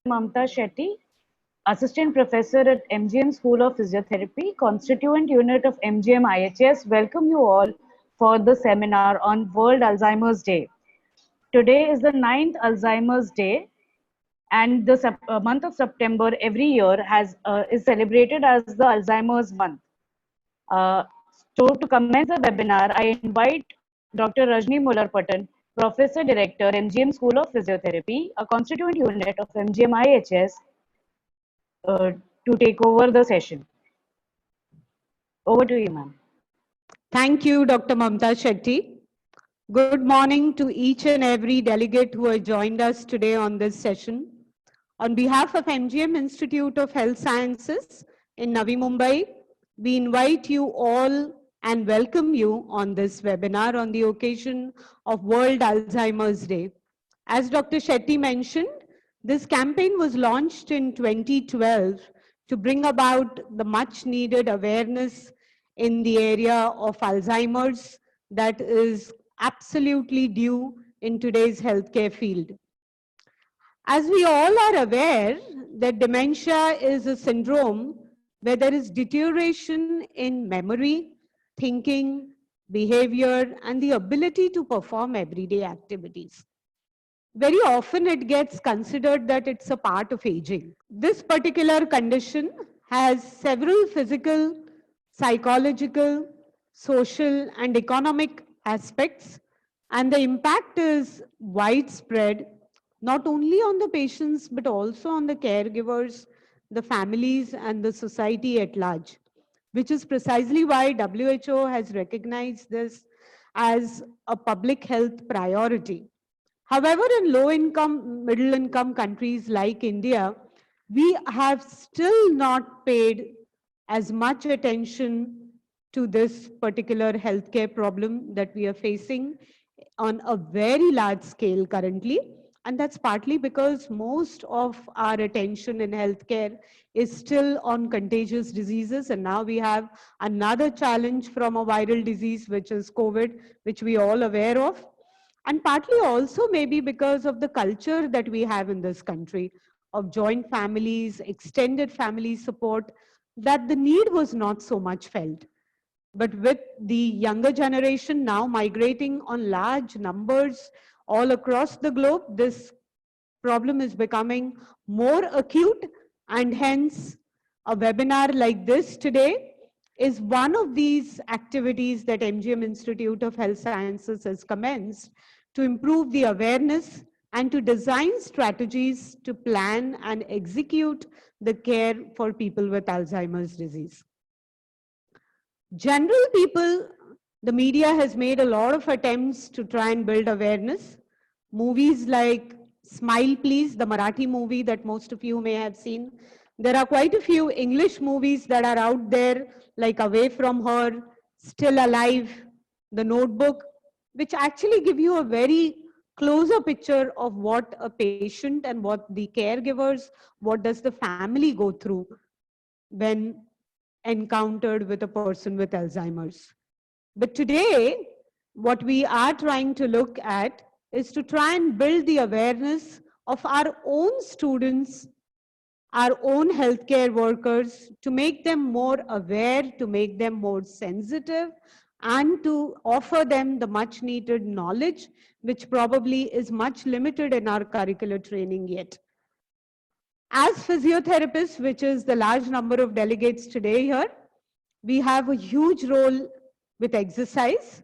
Mamta Shetty, Assistant Professor at MGM School of Physiotherapy, constituent unit of MGM IHS. Welcome you all for the seminar on World Alzheimer's Day. Today is the 9th Alzheimer's Day, and the month of September every year is celebrated as the Alzheimer's month. Uh, to commence the webinar, I invite Dr. Rajni Muller-Patan, Professor Director, MGM School of Physiotherapy, a constituent unit of MGM IHS, to take over the session. Over to you, ma'am. Thank you, Dr. Mamta Shetty. Good morning to each and every delegate who has joined us today on this session. On behalf of MGM Institute of Health Sciences in Navi Mumbai, we invite you all and welcome you on this webinar on the occasion of World Alzheimer's Day. As Dr. Shetty mentioned, this campaign was launched in 2012 to bring about the much needed awareness in the area of Alzheimer's that is absolutely due in today's healthcare field. As we all are aware that dementia is a syndrome where there is deterioration in memory, thinking, behavior, and the ability to perform everyday activities. Very often it gets considered that it's a part of aging. This particular condition has several physical, psychological, social, and economic aspects, and the impact is widespread, not only on the patients, but also on the caregivers, the families, and the society at large, which is precisely why WHO has recognized this as a public health priority. However, in low-income, middle-income countries like India, we have still not paid as much attention to this particular healthcare problem that we are facing on a very large scale currently. And that's partly because most of our attention in healthcare is still on contagious diseases. And now we have another challenge from a viral disease, which is COVID, which we are all aware of. And partly also maybe because of the culture that we have in this country of joint families, extended family support, that the need was not so much felt. But with the younger generation now migrating on large numbers all across the globe, this problem is becoming more acute, and hence a webinar like this today is one of these activities that MGM Institute of Health Sciences has commenced to improve the awareness and to design strategies to plan and execute the care for people with Alzheimer's disease. General people, the media has made a lot of attempts to try and build awareness. Movies like Smile Please, the Marathi movie that most of you may have seen. There are quite a few English movies that are out there, like Away From Her, Still Alive, The Notebook, which actually give you a very closer picture of what a patient and what the caregivers, what does the family go through when encountered with a person with Alzheimer's. But today, what we are trying to look at is to try and build the awareness of our own students, our own healthcare workers, to make them more aware, to make them more sensitive, and to offer them the much needed knowledge, which probably is much limited in our curricular training yet. As physiotherapists, which is the large number of delegates today here, we have a huge role with exercise.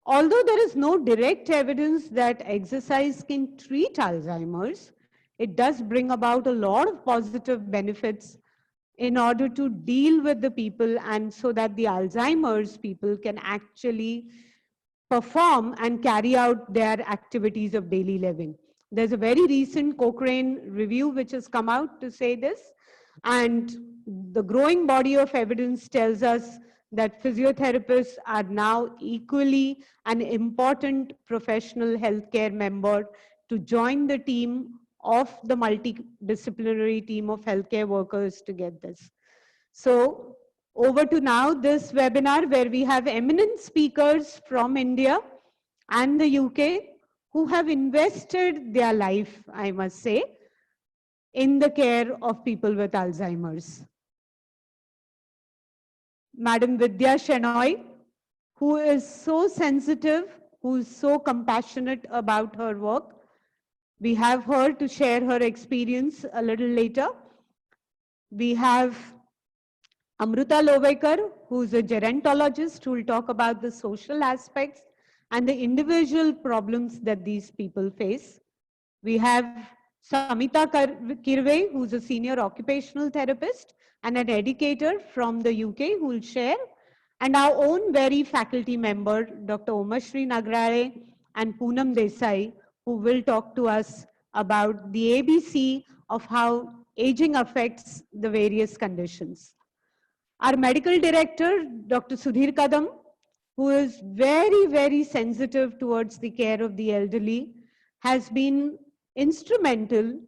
Although there is no direct evidence that exercise can treat Alzheimer's, it does bring about a lot of positive benefits in order to deal with the people, and so that the Alzheimer's people can actually perform and carry out their activities of daily living. There's a very recent Cochrane review which has come out to say this, and the growing body of evidence tells us that physiotherapists are now equally an important professional healthcare member to join the team of the multidisciplinary team of healthcare workers to get this. So over to now this webinar where we have eminent speakers from India and the UK who have invested their life, I must say, in the care of people with Alzheimer's. Madam Vidya Shenoy, who is so sensitive, who is so compassionate about her work. We have her to share her experience a little later. We have Amruta Lovekar, who is a gerontologist, who will talk about the social aspects and the individual problems that these people face. We have Samita Kirve, who is a senior occupational therapist and an educator from the UK, who will share. And our own very faculty member, Dr. Omashri Nagrare and Poonam Desai, who will talk to us about the ABC of how aging affects the various conditions. Our medical director, Dr. Sudhir Kadam, who is very, very sensitive towards the care of the elderly, has been instrumental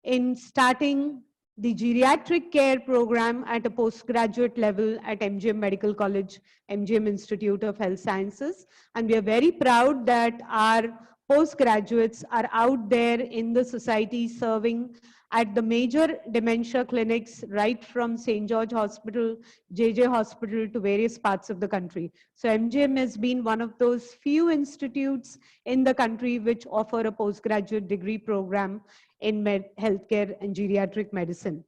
in starting the geriatric care program at a postgraduate level at MGM Medical College, MGM Institute of Health Sciences. And we are very proud that our postgraduates are out there in the society serving at the major dementia clinics, right from St. George Hospital, JJ Hospital to various parts of the country. So MGM has been one of those few institutes in the country which offer a postgraduate degree program in healthcare and geriatric medicine.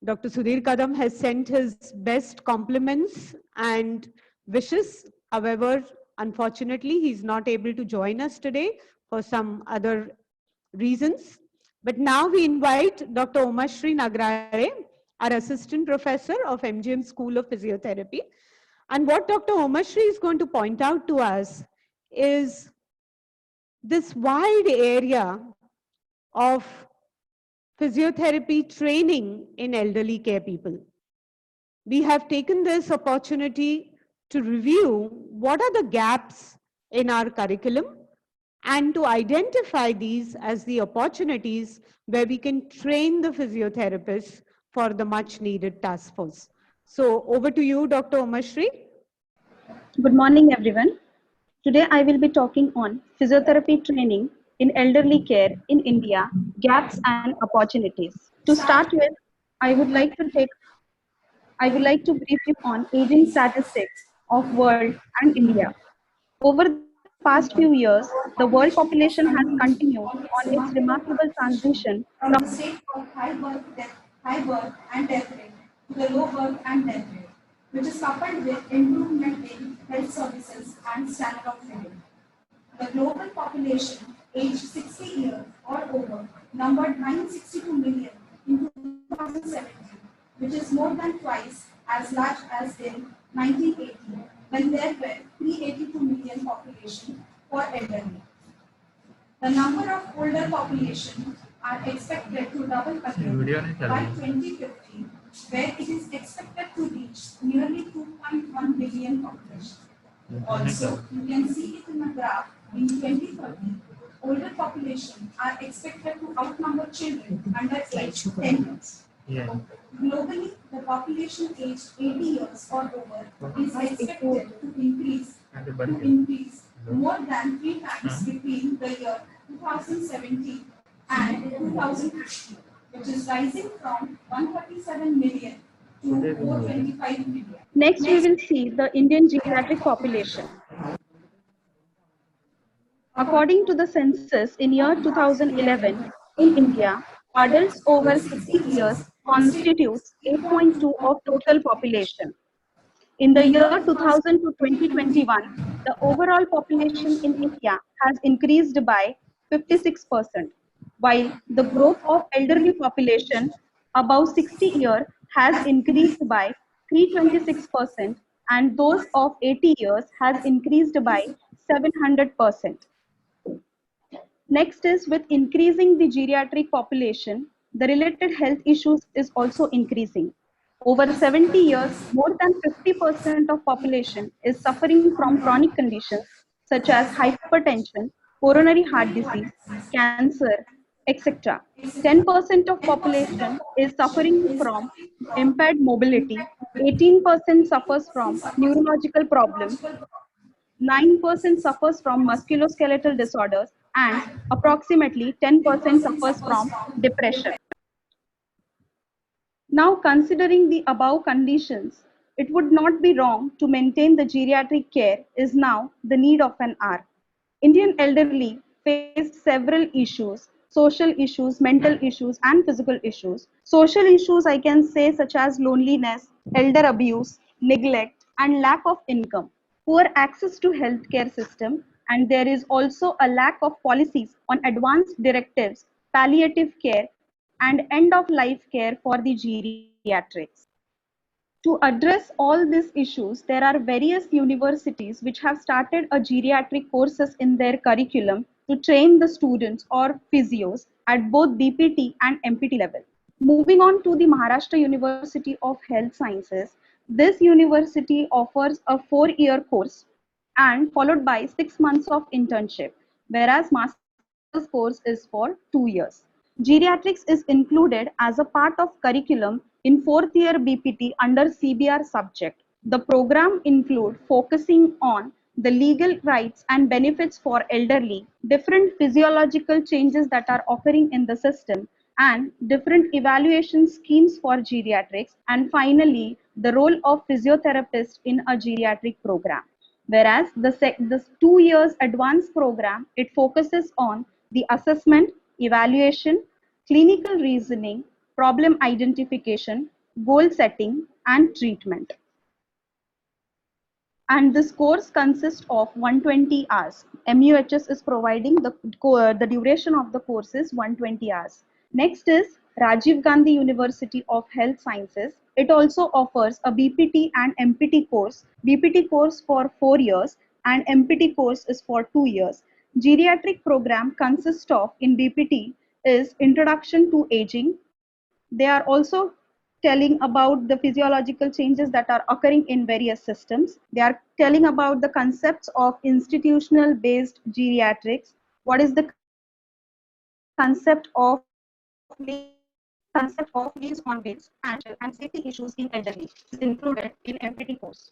Dr. Sudhir Kadam has sent his best compliments and wishes. However, unfortunately, he's not able to join us today for some other reasons. But now we invite Dr. Omashri Nagrare, our assistant professor of MGM School of Physiotherapy. And what Dr. Omashri is going to point out to us is this wide area of physiotherapy training in elderly care people. We have taken this opportunity to review what are the gaps in our curriculum and to identify these as the opportunities where we can train the physiotherapists for the much needed task force. So over to you, Dr. Omashri. Good morning, everyone. Today I will be talking on physiotherapy training in elderly care in India, gaps and opportunities. To start with, I would like to brief you on aging statistics of world and India. Over the past few years, the world population has continued on its remarkable transition from the state of high birth and death rate to the low birth and death rate, which is coupled with improvement in health services and standard of living. The global population aged 60 years or over numbered 962 million in 2017, which is more than twice as large as in 1980, when there were 382 million population for elderly. The number of older population are expected to double again by 2050, where it is expected to reach nearly 2.1 billion population. Also, you can see it in the graph. In 2030, older population are expected to outnumber children under age 10 years. Globally, the population aged 80 years or over is expected to increase more than 3 times between the year 2017 and 2050, which is rising from 137 million to 425 million. Next, we will see the Indian geriatric population. According to the census in year 2011, in India, adults over 60 years constitutes 8.2% of total population. In the year 2000 to 2021, the overall population in India has increased by 56%, while the growth of elderly population above 60 years has increased by 326%, and those of 80 years has increased by 700%. Next is with increasing the geriatric population, the related health issues is also increasing. Over 70 years, more than 50% of population is suffering from chronic conditions such as hypertension, coronary heart disease, cancer, etc. 10% of population is suffering from impaired mobility, 18% suffers from neurological problems, 9% suffers from musculoskeletal disorders, and approximately 10% suffers from depression. Now, considering the above conditions, it would not be wrong to maintain the geriatric care is now the need of an hour. Indian elderly faced several issues, social issues, mental issues, and physical issues. Social issues I can say such as loneliness, elder abuse, neglect, and lack of income, poor access to healthcare system, and there is also a lack of policies on advanced directives, palliative care, and end of life care for the geriatrics. To address all these issues, there are various universities which have started a geriatric courses in their curriculum to train the students or physios at both BPT and MPT level. Moving on to the Maharashtra University of Health Sciences, this university offers a 4-year course and followed by 6 months of internship, whereas master's course is for 2 years. Geriatrics is included as a part of curriculum in 4th year BPT under CBR subject. The program include focusing on the legal rights and benefits for elderly, different physiological changes that are occurring in the system, and different evaluation schemes for geriatrics, and finally the role of physiotherapist in a geriatric program. Whereas the 2 years advanced program, it focuses on the assessment, evaluation, clinical reasoning, problem identification, goal setting, and treatment. And this course consists of 120 hours. MUHS is providing the duration of the course is 120 hours. Next is Rajiv Gandhi University of Health Sciences. It also offers a BPT and MPT course. BPT course for 4 years and MPT course is for 2 years. Geriatric program consists of in BPT is Introduction to Aging. They are also telling about the physiological changes that are occurring in various systems. They are telling about the concepts of institutional based geriatrics. What is the concept of laying on wheels, financial and safety issues in elderly is included in MPT course.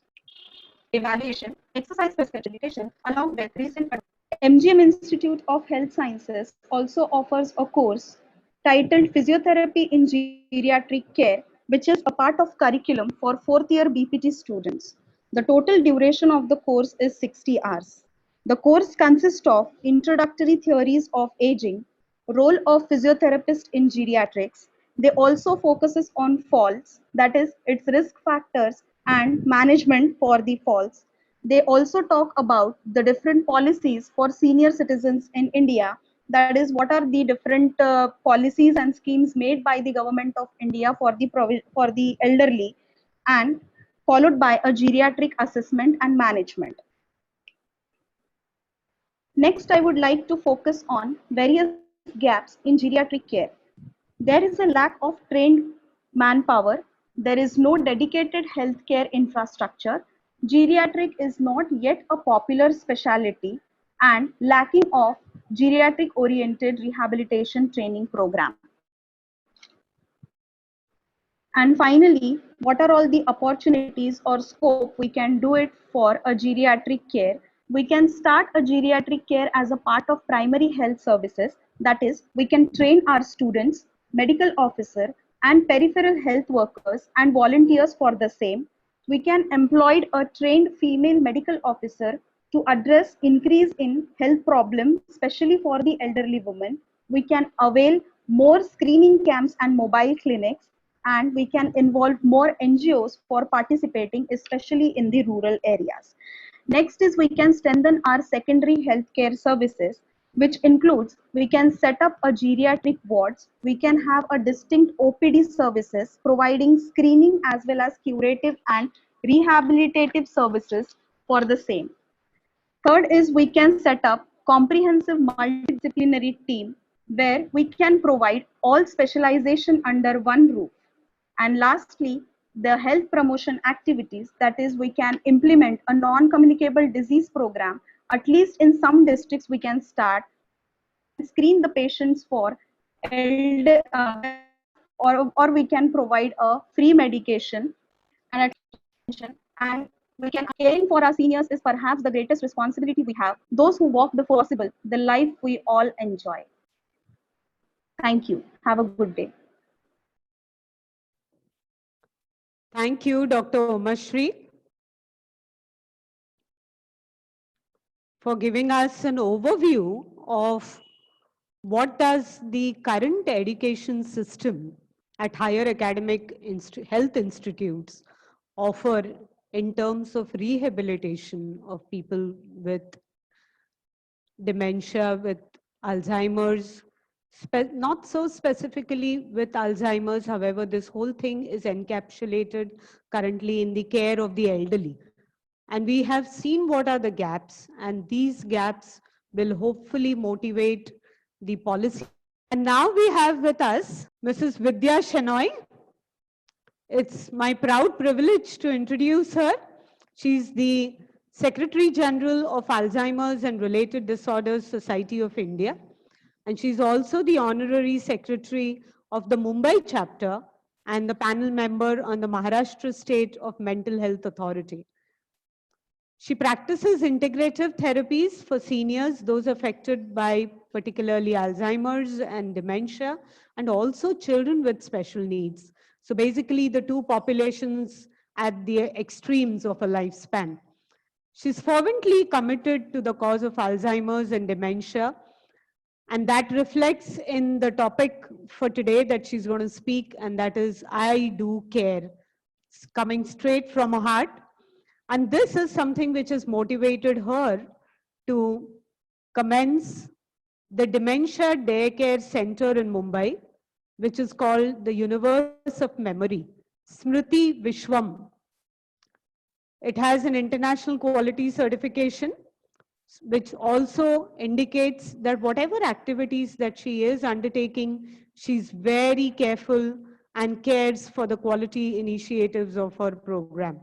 Evaluation, exercise prescription education along with recent MGM Institute of Health Sciences also offers a course titled Physiotherapy in Geriatric Care, which is a part of curriculum for 4th year BPT students. The total duration of the course is 60 hours. The course consists of introductory theories of aging, role of physiotherapist in geriatrics. They also focuses on falls, that is its risk factors and management for the falls. They also talk about the different policies for senior citizens in India. That is, what are the different policies and schemes made by the government of India for the elderly, and followed by a geriatric assessment and management. Next, I would like to focus on various gaps in geriatric care. There is a lack of trained manpower. There is no dedicated healthcare infrastructure. Geriatric is not yet a popular specialty and lacking of geriatric oriented rehabilitation training program. And finally, what are all the opportunities or scope we can do it for a geriatric care? We can start a geriatric care as a part of primary health services. That is, we can train our students, medical officer, and peripheral health workers and volunteers for the same. We can employ a trained female medical officer to address increase in health problems, especially for the elderly women. We can avail more screening camps and mobile clinics, and we can involve more NGOs for participating, especially in the rural areas. Next is we can strengthen our secondary healthcare services, which includes we can set up a geriatric wards, we can have a distinct OPD services providing screening as well as curative and rehabilitative services for the same. Third is we can set up comprehensive multidisciplinary team where we can provide all specialization under one roof. And lastly, the health promotion activities, that is, we can implement a non-communicable disease program. At least in some districts, we can start and screen the patients for elder, or we can provide a free medication and attention. And we can caring for our seniors is perhaps the greatest responsibility we have. Those who walk the possible, the life we all enjoy. Thank you. Have a good day. Thank you, Dr. Umashri, for giving us an overview of what does the current education system at higher academic health institutes offer in terms of rehabilitation of people with dementia, with Alzheimer's, not so specifically with Alzheimer's. However, this whole thing is encapsulated currently in the care of the elderly. And we have seen what are the gaps, and these gaps will hopefully motivate the policy. And now we have with us Mrs. Vidya Shenoy. It's my proud privilege to introduce her. She's the Secretary General of Alzheimer's and Related Disorders Society of India. And she's also the Honorary Secretary of the Mumbai chapter and the panel member on the Maharashtra State of Mental Health Authority. She practices integrative therapies for seniors, those affected by particularly Alzheimer's and dementia, and also children with special needs. So basically the two populations at the extremes of a lifespan. She's fervently committed to the cause of Alzheimer's and dementia, and that reflects in the topic for today that she's going to speak, and that is I Do Care. It's coming straight from her heart. And this is something which has motivated her to commence the Dementia Daycare Center in Mumbai, which is called the Universe of Memory, Smriti Vishwam. It has an international quality certification, which also indicates that whatever activities that she is undertaking, she's very careful and cares for the quality initiatives of her program.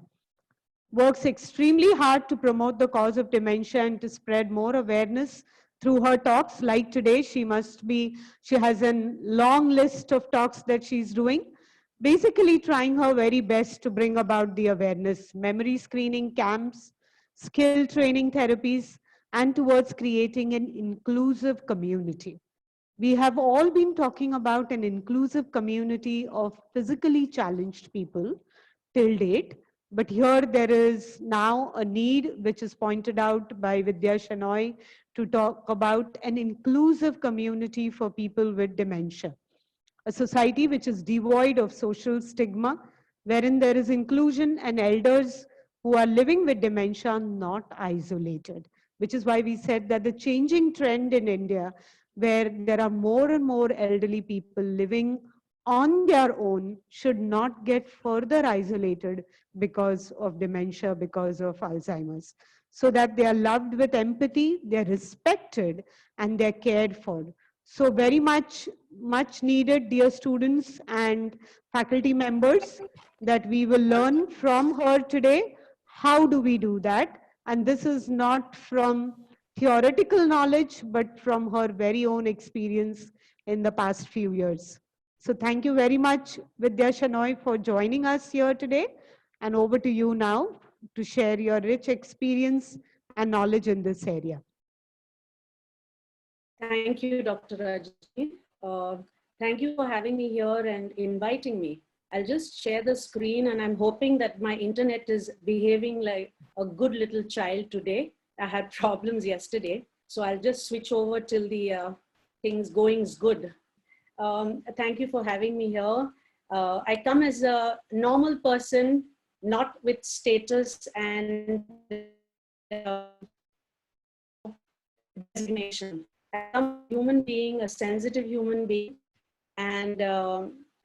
Works extremely hard to promote the cause of dementia and to spread more awareness through her talks. Like today, she has a long list of talks that she's doing, basically trying her very best to bring about the awareness, memory screening camps, skill training therapies, and towards creating an inclusive community. We have all been talking about an inclusive community of physically challenged people till date, but here there is now a need which is pointed out by Vidya Shenoy to talk about an inclusive community for people with dementia. A society which is devoid of social stigma, wherein there is inclusion and elders who are living with dementia not isolated, which is why we said that the changing trend in India, where there are more and more elderly people living on their own, should not get further isolated because of dementia, because of Alzheimer's, so that they are loved with empathy, they're respected, and they're cared for. So very much needed, dear students and faculty members, that we will learn from her today. How do we do that? And this is not from theoretical knowledge, but from her very own experience in the past few years. So thank you very much, Vidya Shenoy, for joining us here today. And over to you now to share your rich experience and knowledge in this area. Thank you, Dr. Rajni. Thank you for having me here and inviting me. I'll just share the screen, and I'm hoping that my internet is behaving like a good little child today. I had problems yesterday, so I'll just switch over till the things going's good. Thank you for having me here. I come as a normal person, not with status and designation. I'm a human being, a sensitive human being, and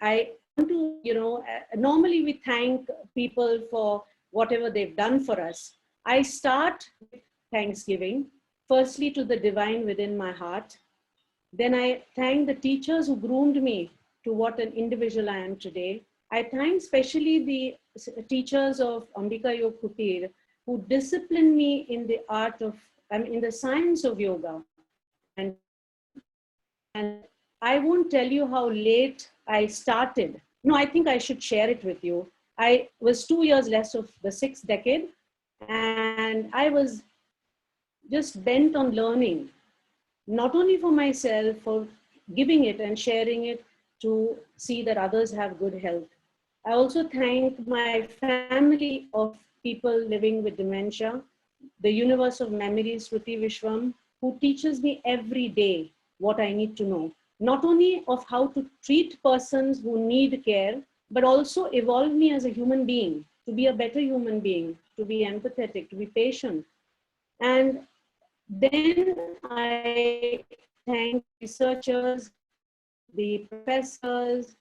I want to, normally we thank people for whatever they've done for us. I start with thanksgiving, firstly to the divine within my heart. Then I thank the teachers who groomed me to what an individual I am today. I thank especially the teachers of Ambika Yoga Kutir who disciplined me in the art of, in the science of yoga. And I won't tell you how late I started. No, I think I should share it with you. I was 2 years less of the 6th decade, and I was just bent on learning, not only for myself, for giving it and sharing it to see that others have good health. I also thank my family of people living with dementia, the universe of memories, Shruti Vishwam, who teaches me every day what I need to know, not only of how to treat persons who need care, but also evolve me as a human being, to be a better human being, to be empathetic, to be patient. And then I thank researchers, the professors,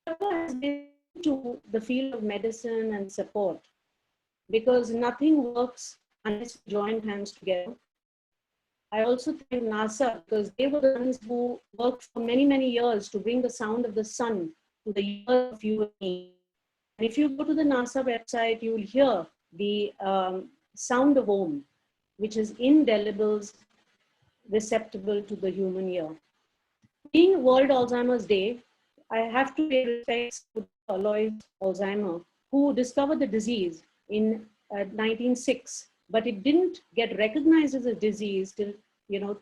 whoever has been to the field of medicine and support, because nothing works unless we join hands together. I also thank NASA because they were the ones who worked for many, many years to bring the sound of the sun to the ears of you and me. And if you go to the NASA website, you will hear the sound of Om, which is indelible, receptible to the human ear. Being World Alzheimer's Day, I have to pay respects to Alois Alzheimer, who discovered the disease in 1906, but it didn't get recognized as a disease till, till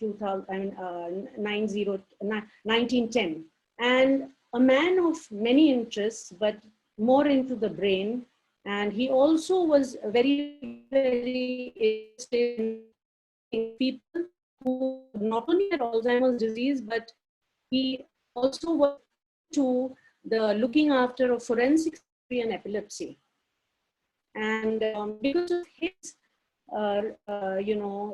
1910. And a man of many interests, but more into the brain. And he also was very, very interested in people who not only had Alzheimer's disease, but he also worked to the looking after of forensic and epilepsy. And because of his,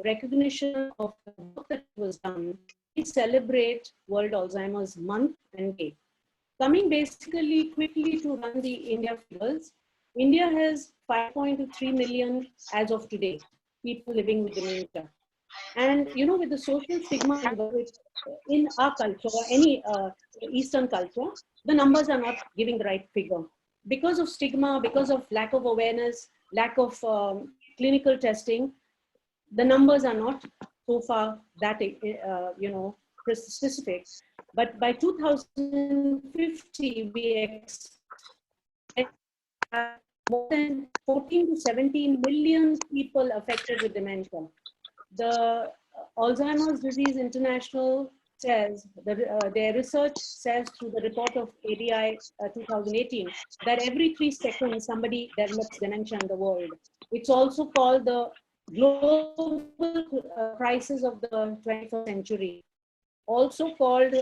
recognition of the work that was done, we celebrate World Alzheimer's Month and Day. Coming basically quickly to run the India figures, India has 5.3 million as of today, people living with dementia. And with the social stigma in our culture or any Eastern culture, the numbers are not giving the right figure. Because of stigma, because of lack of awareness, lack of clinical testing, the numbers are not so far that, specific. But by 2050, we expect more than 14 to 17 million people affected with dementia. The Alzheimer's Disease International says, their research says through the report of ADI 2018, that every 3 seconds somebody develops dementia in the world. It's also called the global crisis of the 21st century. Also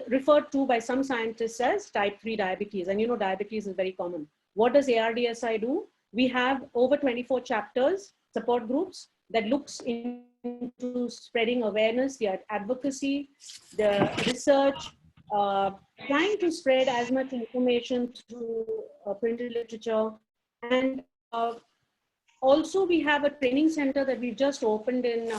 referred to by some scientists as type 3 diabetes. And diabetes is very common. What does ARDSI do? We have over 24 chapters, support groups, that looks into spreading awareness, the advocacy, the research, trying to spread as much information through printed literature. And also we have a training center that we just opened in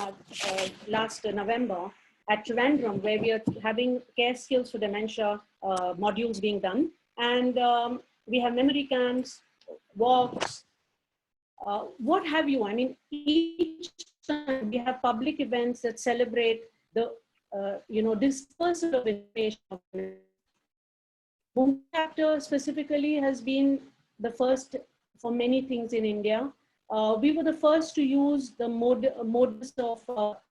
last November at Trivandrum, where we are having care skills for dementia modules being done. And we have memory camps, walks, what have you. I mean, each time we have public events that celebrate the, dispersal of information. Mumbai chapter specifically has been the first for many things in India. We were the first to use the modus of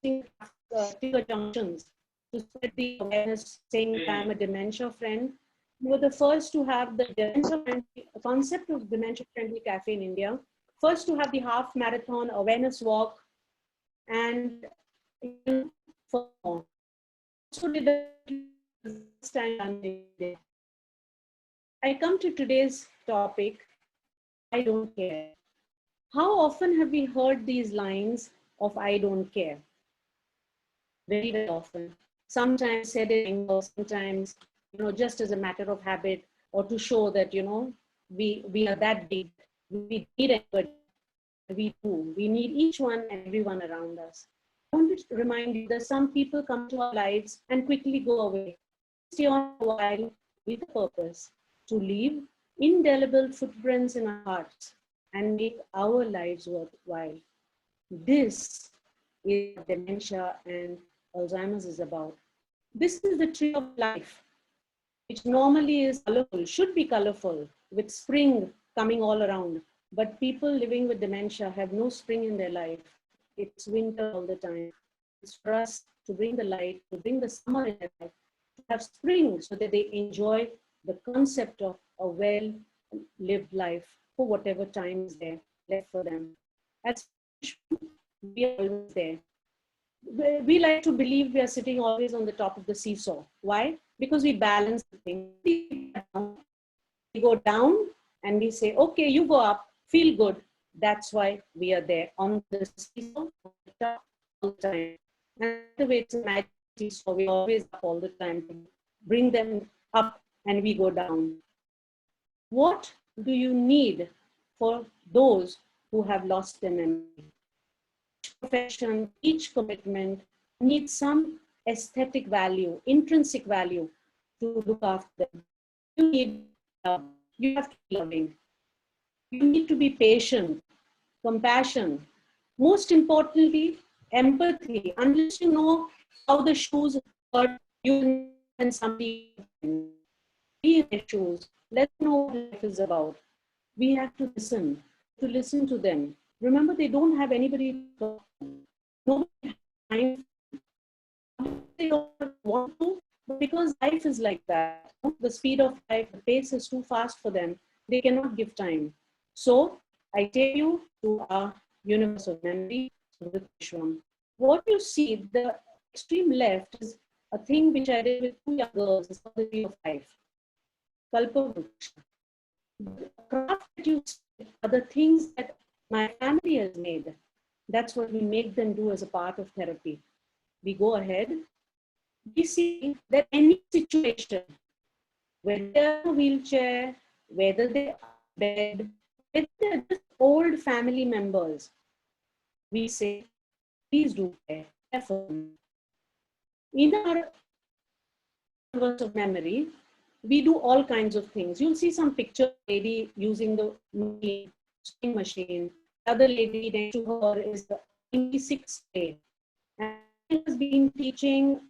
finger junctions to spread the awareness, saying I'm a dementia friend. We were the first to have the concept of dementia-friendly cafe in India. First to have the half marathon awareness walk, and for more. So I come to today's topic, I don't care. How often have we heard these lines of I don't care? Very, very often. Sometimes said in anger, sometimes, just as a matter of habit, or to show that, we are that big. We need everybody. We do. We need each one and everyone around us. I want to remind you that some people come to our lives and quickly go away. Stay on a while with a purpose to leave indelible footprints in our hearts and make our lives worthwhile. This is what dementia and Alzheimer's is about. This is the tree of life, which normally is colorful, should be colorful, with spring coming all around. But people living with dementia have no spring in their life. It's winter all the time. It's for us to bring the light, to bring the summer in their life, to have spring so that they enjoy the concept of a well-lived life for whatever time is there left for them. As we are always there. We like to believe we are sitting always on the top of the seesaw. Why? Because we balance the thing. We go down and we say, okay, you go up, feel good. That's why we are there on the seesaw all the time. And the way it's a magic seesaw, we're always up all the time to bring them up and we go down. What do you need for those who have lost their memory? Each profession, each commitment needs some aesthetic value, intrinsic value to look after them. You need love. You have to be loving. You need to be patient, compassion. Most importantly, empathy. Unless you know how the shoes hurt you and somebody be in their shoes, let them know what life is about. We have to listen to them. Remember, they don't have anybody to talk to. Nobody has time. They don't want to, but because life is like that, the speed of life, the pace is too fast for them, they cannot give time. So I take you to our universe of memory with Vishwam. What you see, the extreme left is a thing which I did with 2 young girls. It's called the Tree of Life. Kalpavruksha. The craft that you see are the things that my family has made. That's what we make them do as a part of therapy. We go ahead. We see that any situation, whether they're in a wheelchair, whether they're in bed, whether they're just old family members, we say, please do care for them. In our universe of memory, we do all kinds of things. You'll see some picture lady using the sewing machine. The other lady next to her is the 96th grade. And she has been teaching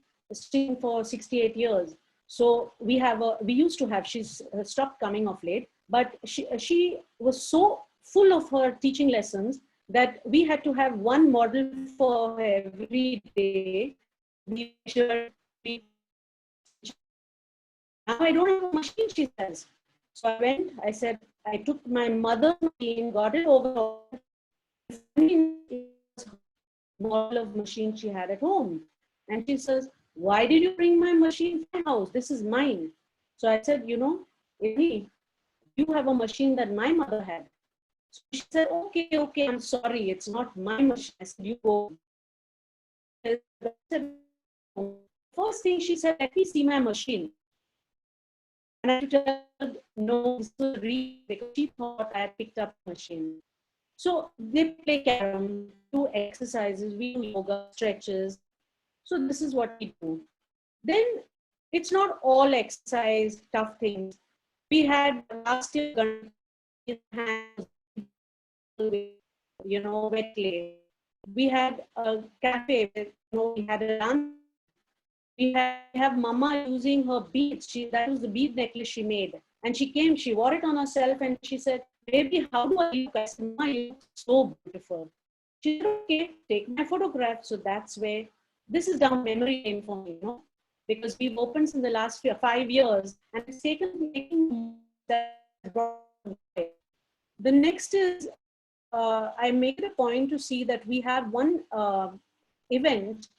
for 68 years. So we used to have, she's stopped coming of late, but she was so full of her teaching lessons that we had to have one model for her every day. Now I don't have a machine, she says. So I went, I said, I took my mother's machine, got it over, model of machine she had at home. And she says, why did you bring my machine to my house? This is mine. So I said, you know, you have a machine that my mother had. So she said, okay, I'm sorry, it's not my machine. I said, you go. First thing she said, let me see my machine. And I told her, no, this is real, because she thought I had picked up a machine. So they play carom, do exercises, we do yoga, stretches. So this is what we do. Then it's not all exercise, tough things. We had last year, wet clay. We had a cafe, we had a dance. We have Mama using her beads. That was the bead necklace she made. And she came, she wore it on herself and she said, baby, how do I look? I said, Mama, you look so beautiful. She said, okay, take my photograph. So that's where, this is down memory lane for me, because we've opened in the last 5 years and it's taken that. The next is, I made a point to see that we have one event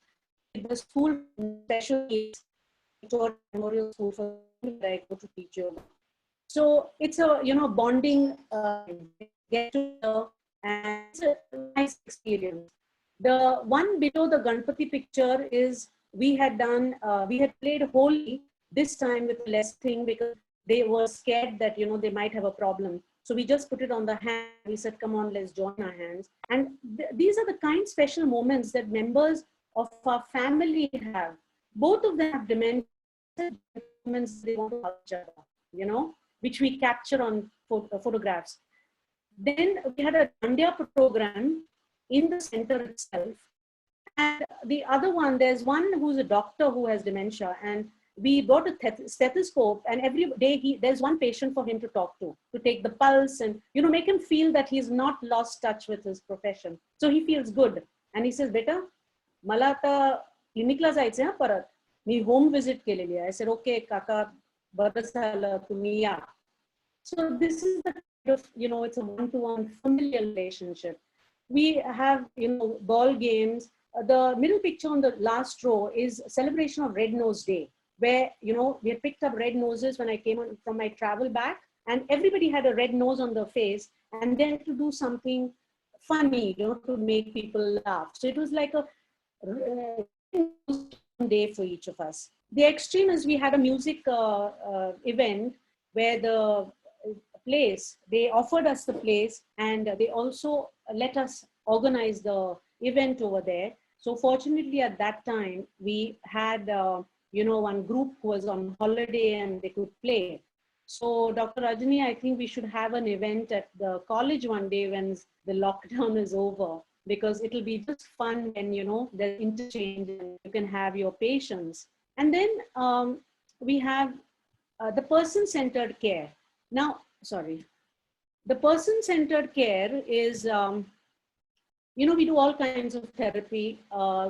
the school, special needs, Victoria Memorial School for that I go to teach yoga. So it's a bonding get together, and it's a nice experience. The one below the Ganpati picture is we had played Holi this time with less thing because they were scared that they might have a problem. So we just put it on the hand. We said, come on, let's join our hands. And these are the kind of special moments that members of our family have. Both of them have dementia moments they want to hug each other, which we capture on photographs. Then we had a Dandiya program in the center itself. And the other one, there's one who's a doctor who has dementia, and we bought a stethoscope, and every day there's one patient for him to talk to take the pulse and make him feel that he's not lost touch with his profession. So he feels good. And he says, Beta, मला आता क्लिनिकला जायचंय परत मी home visit केलेली आहे. I said, okay, काका, Barasala Tumiya. So this is the kind of, it's a one-to-one familial relationship. We have, ball games. The middle picture on the last row is a celebration of Red Nose Day, where, we had picked up red noses when I came on from my travel back, and everybody had a red nose on their face, and they had to do something funny, to make people laugh. So it was like a day for each of us. The extreme is we had a music event where the place, they offered us the place, and they also let us organize the event over there. So fortunately at that time, we had, one group who was on holiday and they could play. So Dr. Rajani, I think we should have an event at the college one day when the lockdown is over, because it'll be just fun when, there's interchange and you can have your patients. And then we have the person-centered care. Now, the person-centered care is, we do all kinds of therapy.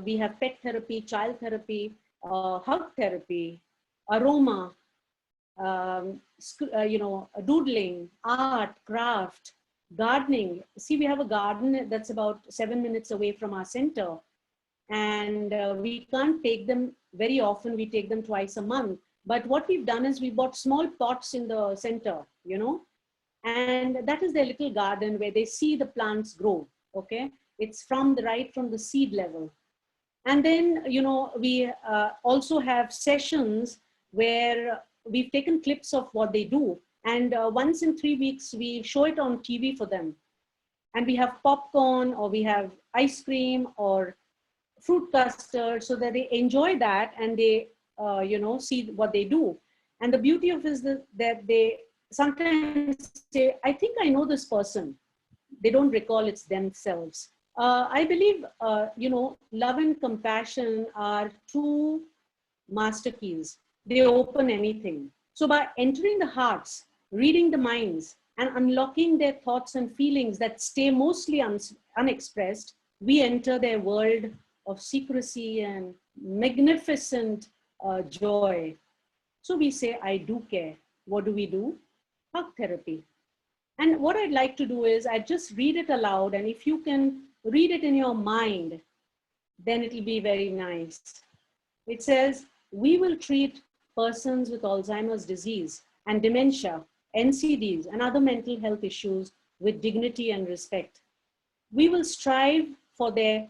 We have pet therapy, child therapy, hug therapy, aroma, doodling, art, craft, gardening. See, we have a garden that's about 7 minutes away from our center. And we can't take them very often. We take them twice a month. But what we've done is we bought small pots in the center, and that is their little garden where they see the plants grow, okay? It's right from the seed level. And then, we also have sessions where we've taken clips of what they do. And once in 3 weeks, we show it on TV for them. And we have popcorn, or we have ice cream or fruit custard, so that they enjoy that and they, see what they do. And the beauty of it is that they sometimes say, I think I know this person. They don't recall it's themselves. I believe, love and compassion are two master keys. They open anything. So by entering the hearts, reading the minds, and unlocking their thoughts and feelings that stay mostly unexpressed, we enter their world of secrecy and magnificent joy. So we say, I do care. What do we do? Hug therapy. And what I'd like to do is I just read it aloud, and if you can read it in your mind, then it'll be very nice. It says, we will treat persons with Alzheimer's disease and dementia, NCDs, and other mental health issues with dignity and respect. We will strive for their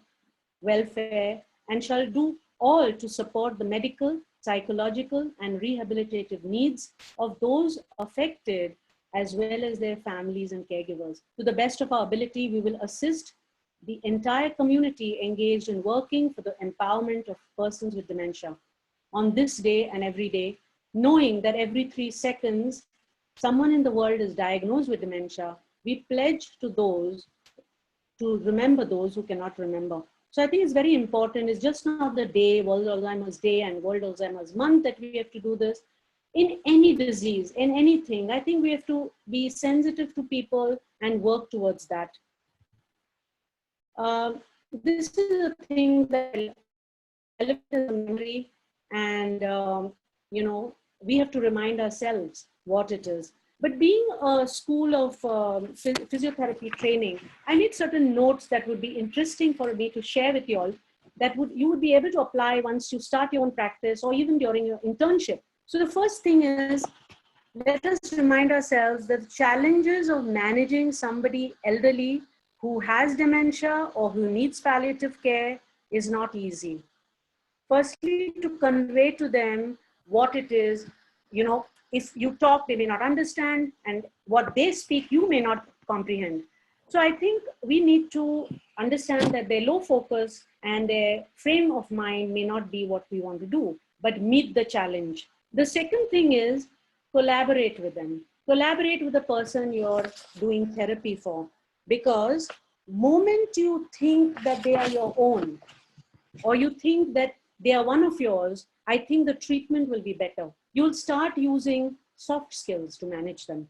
welfare and shall do all to support the medical, psychological, and rehabilitative needs of those affected, as well as their families and caregivers. To the best of our ability, we will assist the entire community engaged in working for the empowerment of persons with dementia. On this day and every day, knowing that every 3 seconds, someone in the world is diagnosed with dementia, we pledge to remember those who cannot remember. So I think it's very important. It's just not the day, World Alzheimer's Day and World Alzheimer's Month, that we have to do this. In any disease, in anything, I think we have to be sensitive to people and work towards that. This is a thing that elevates the memory, and we have to remind ourselves what it is. But being a school of physiotherapy training, I need certain notes that would be interesting for me to share with you all, that you would be able to apply once you start your own practice or even during your internship. So the first thing is, let us remind ourselves that the challenges of managing somebody elderly who has dementia or who needs palliative care is not easy. Firstly, to convey to them what it is, if you talk, they may not understand, and what they speak, you may not comprehend. So I think we need to understand that their low focus and their frame of mind may not be what we want to do, but meet the challenge. The second thing is collaborate with them. Collaborate with the person you're doing therapy for, because moment you think that they are your own, or you think that they are one of yours, I think the treatment will be better. You'll start using soft skills to manage them.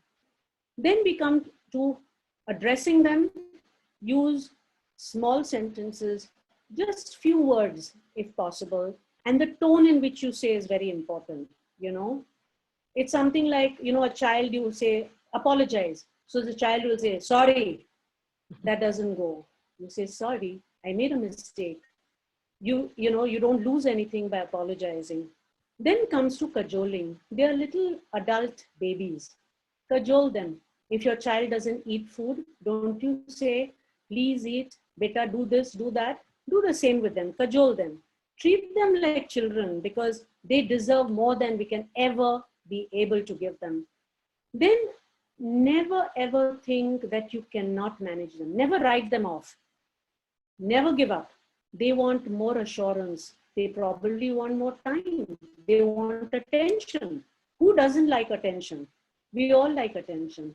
Then we come to addressing them. Use small sentences, just few words if possible. And the tone in which you say is very important, It's something like, you know, a child, you will say, apologize. So the child will say, sorry. That doesn't go. You say, sorry, I made a mistake. You know, you don't lose anything by apologizing. Then comes to cajoling. They are little adult babies. Cajole them. If your child doesn't eat food, don't you say, please eat, beta, do this, do that. Do the same with them. Cajole them. Treat them like children because they deserve more than we can ever be able to give them. Then never ever think that you cannot manage them. Never write them off. Never give up. They want more assurance. They probably want more time. They want attention. Who doesn't like attention? We all like attention.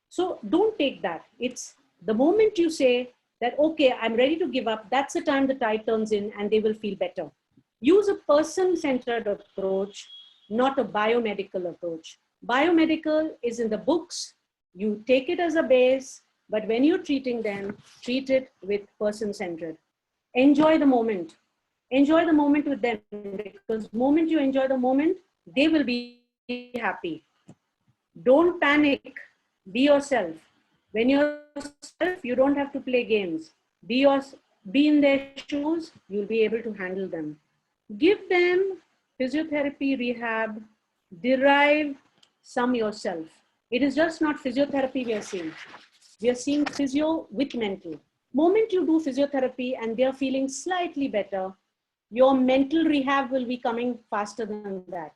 So don't take that. It's the moment you say that, okay, I'm ready to give up, that's the time the tide turns in and they will feel better. Use a person-centered approach, not a biomedical approach. Biomedical is in the books. You take it as a base, but when you're treating them, treat it with person-centered. Enjoy the moment. Enjoy the moment with them, because the moment you enjoy the moment, they will be happy. Don't panic. Be yourself. When you're yourself, you don't have to play games. Be in their shoes, you'll be able to handle them. Give them physiotherapy, rehab, derive some yourself. It is just not physiotherapy we are seeing. We are seeing physio with mental. Moment you do physiotherapy and they're feeling slightly better, your mental rehab will be coming faster than that.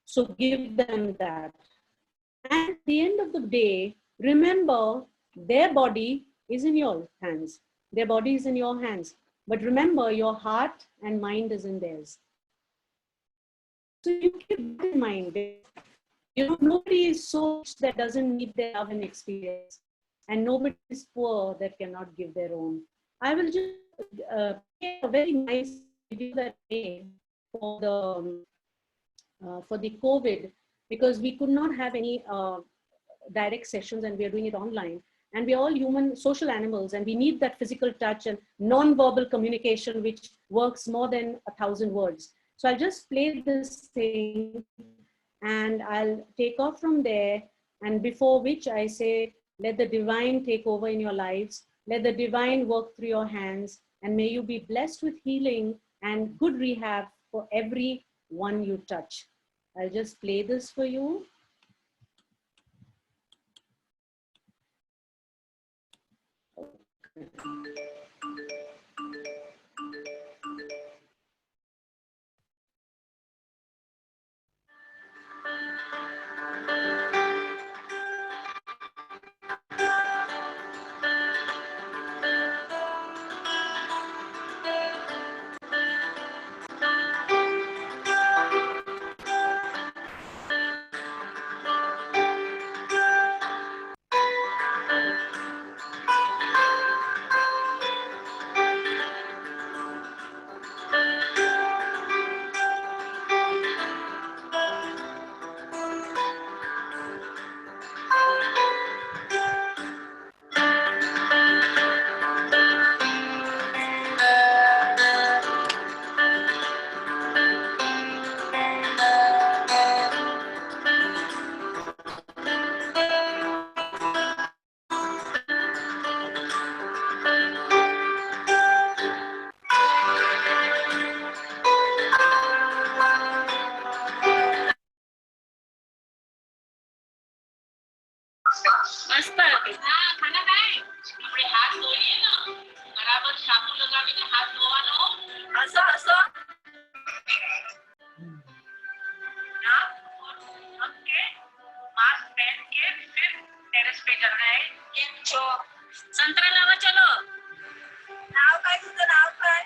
So give them that. And at the end of the day, remember their body is in your hands. Their body is in your hands. But remember, your heart and mind is in theirs. So you keep that in mind. You know, nobody is so rich that doesn't need their love and experience. And nobody is poor that cannot give their own. I will just play a very nice video that I made for the COVID, because we could not have any direct sessions and we are doing it online. And we are all human social animals and we need that physical touch and non-verbal communication, which works more than 1,000 words. So I'll just play this thing and I'll take off from there. And before which I say, let the divine take over in your lives. Let the divine work through your hands, and may you be blessed with healing and good rehab for every one you touch. I'll just play this for you. मस्त खाना खाए આપણે હાથ ધોઈએ ને બરાબર સાબુ લગાવીને હાથ ધોવાનો હસો હસો ना ओके मास्क पहन के फिर टेरेस पे जाना है केम છો संतरा लावा चलो नाव काय तुझं नाव काय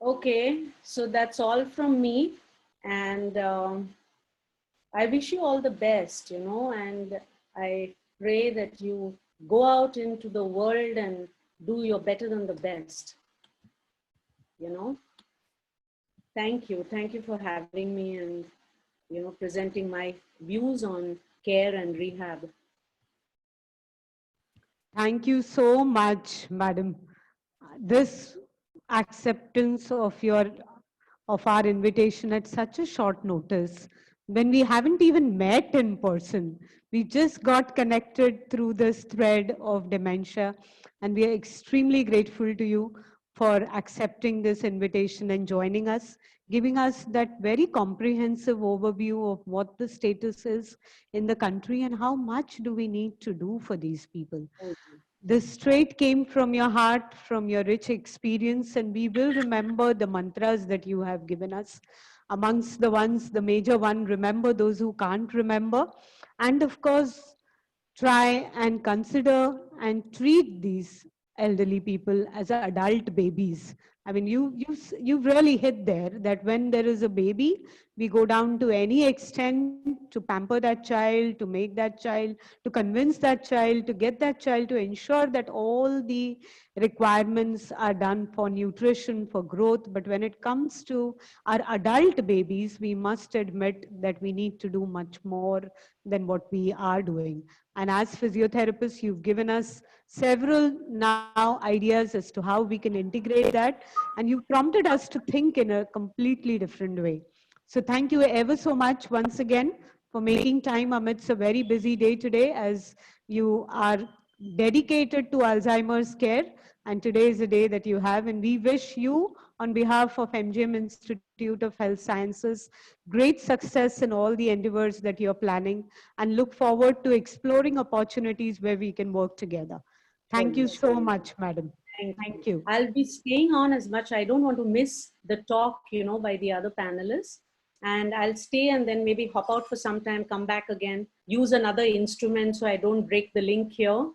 Okay, so that's all from me. And I wish you all the best, you know, and I pray that you go out into the world and do your better than the best, you know. Thank you. Thank you for having me and, you know, presenting my views on care and rehab. Thank you so much, madam. This acceptance of our invitation at such a short notice, when we haven't even met in person, we just got connected through this thread of dementia, and we are extremely grateful to you for accepting this invitation and joining us, giving us that very comprehensive overview of what the status is in the country and how much do we need to do for these people. Thank you. This straight came from your heart, from your rich experience, and we will remember the mantras that you have given us. Amongst the ones, the major one, remember those who can't remember. And of course, try and consider and treat these elderly people as adult babies. I mean, you've really hit there that when there is a baby, we go down to any extent to pamper that child, to make that child, to convince that child, to get that child to ensure that all the requirements are done for nutrition, for growth. But when it comes to our adult babies, we must admit that we need to do much more than what we are doing. And as physiotherapists, you've given us several now ideas as to how we can integrate that. And you've prompted us to think in a completely different way. So thank you ever so much once again for making time amidst a very busy day today, as you are dedicated to Alzheimer's care. And today is a day that you have. And we wish you, on behalf of MGM Institute of Health Sciences, great success in all the endeavors that you're planning, and look forward to exploring opportunities where we can work together. Thank you Surely. so much, madam. Thank you. Thank you. I'll be staying on as much. I don't want to miss the talk, you know, by the other panelists. And I'll stay and then maybe hop out for some time, come back again, use another instrument so I don't break the link here.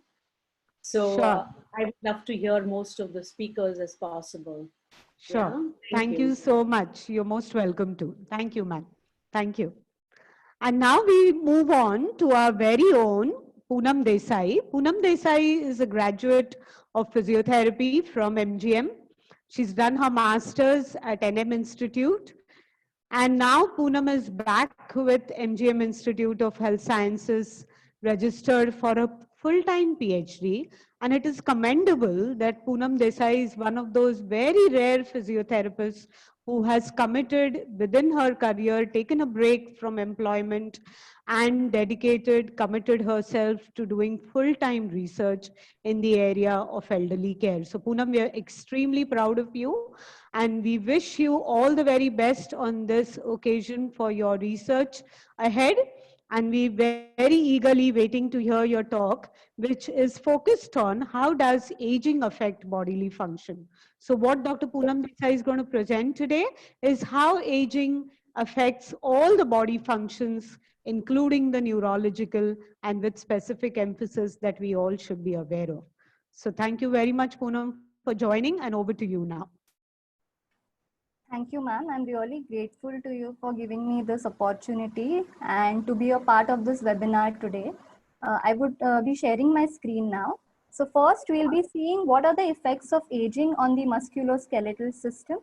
So Sure. I would love to hear most of the speakers as possible. Sure. Yeah. Thank you so much. You're most welcome to. Thank you, ma'am. Thank you. And now we move on to our very own Poonam Desai. Poonam Desai is a graduate of physiotherapy from MGM. She's done her master's at NM Institute. And now Poonam is back with MGM Institute of Health Sciences, registered for a full-time PhD. And it is commendable that Poonam Desai is one of those very rare physiotherapists who has committed within her career, taken a break from employment, and committed herself to doing full-time research in the area of elderly care. So Poonam, we are extremely proud of you, and we wish you all the very best on this occasion for your research ahead. And we very eagerly waiting to hear your talk, which is focused on how does aging affect bodily function. So what Dr. Poonam Desai is going to present today is how aging affects all the body functions, including the neurological, and with specific emphasis that we all should be aware of. So thank you very much, Poonam, for joining, and over to you now. Thank you, ma'am. I'm really grateful to you for giving me this opportunity and to be a part of this webinar today. I would be sharing my screen now. So first, we'll be seeing what are the effects of aging on the musculoskeletal system.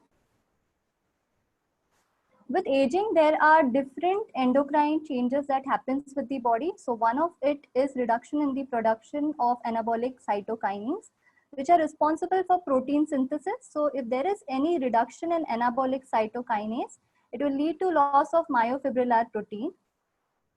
With aging, there are different endocrine changes that happens with the body. So one of it is reduction in the production of anabolic cytokines, which are responsible for protein synthesis. So if there is any reduction in anabolic cytokinase, it will lead to loss of myofibrillar protein.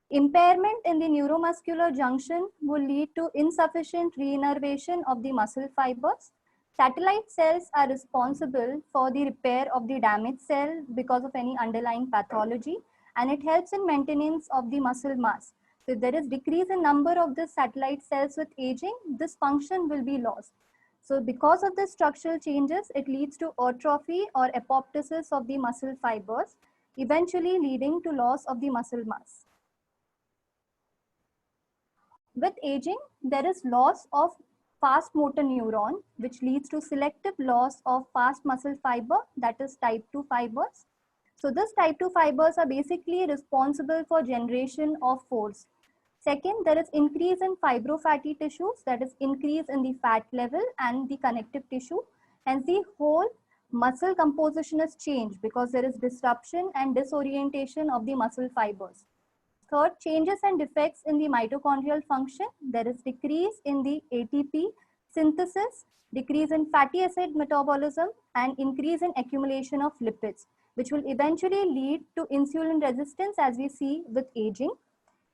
Impairment in the neuromuscular junction will lead to insufficient reinnervation of the muscle fibers. Satellite cells are responsible for the repair of the damaged cell because of any underlying pathology, and it helps in maintenance of the muscle mass. So if there is decrease in number of the satellite cells with aging, this function will be lost. So because of the structural changes, it leads to atrophy or apoptosis of the muscle fibers, eventually leading to loss of the muscle mass. With aging, there is loss of fast motor neuron, which leads to selective loss of fast muscle fiber, that is type 2 fibers. So this type 2 fibers are basically responsible for generation of force. Second, there is increase in fibrofatty tissues, that is increase in the fat level and the connective tissue. Hence the whole muscle composition is changed because there is disruption and disorientation of the muscle fibers. Third, changes and defects in the mitochondrial function. There is decrease in the ATP synthesis, decrease in fatty acid metabolism, and increase in accumulation of lipids, which will eventually lead to insulin resistance as we see with aging.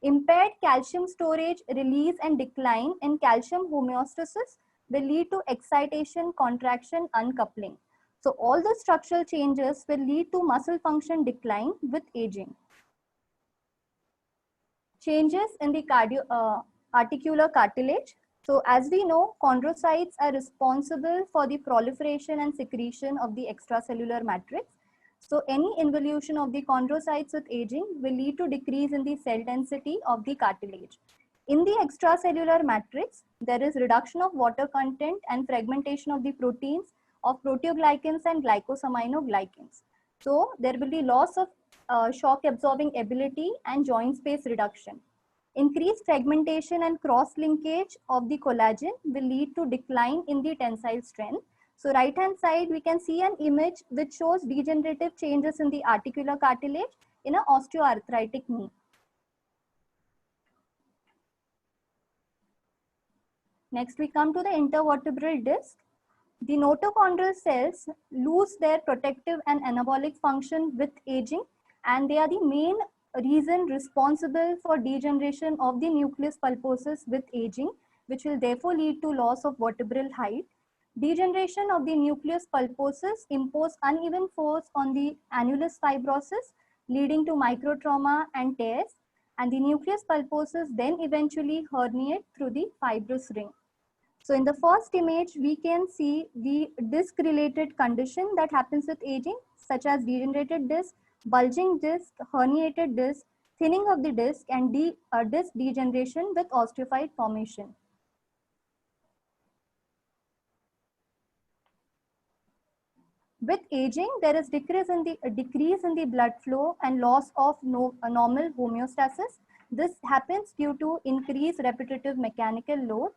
Impaired calcium storage, release, and decline in calcium homeostasis will lead to excitation, contraction, uncoupling. So all the structural changes will lead to muscle function decline with aging. Changes in the articular cartilage. So as we know, chondrocytes are responsible for the proliferation and secretion of the extracellular matrix. So any involution of the chondrocytes with aging will lead to decrease in the cell density of the cartilage. In the extracellular matrix, there is reduction of water content and fragmentation of the proteins of proteoglycans and glycosaminoglycans. So there will be loss of shock absorbing ability and joint space reduction. Increased fragmentation and cross linkage of the collagen will lead to decline in the tensile strength. So right hand side, we can see an image which shows degenerative changes in the articular cartilage in an osteoarthritic knee. Next, we come to the intervertebral disc. The notochondrial cells lose their protective and anabolic function with aging, and they are the main reason responsible for degeneration of the nucleus pulposus with aging, which will therefore lead to loss of vertebral height. Degeneration of the nucleus pulposus impose uneven force on the annulus fibrosus, leading to microtrauma and tears, and the nucleus pulposus then eventually herniate through the fibrous ring. So in the first image, we can see the disc-related condition that happens with aging, such as degenerated disc, bulging disc, herniated disc, thinning of the disc, and disc degeneration with osteophyte formation. With aging, there is decrease in the blood flow and loss of normal homeostasis. This happens due to increased repetitive mechanical load.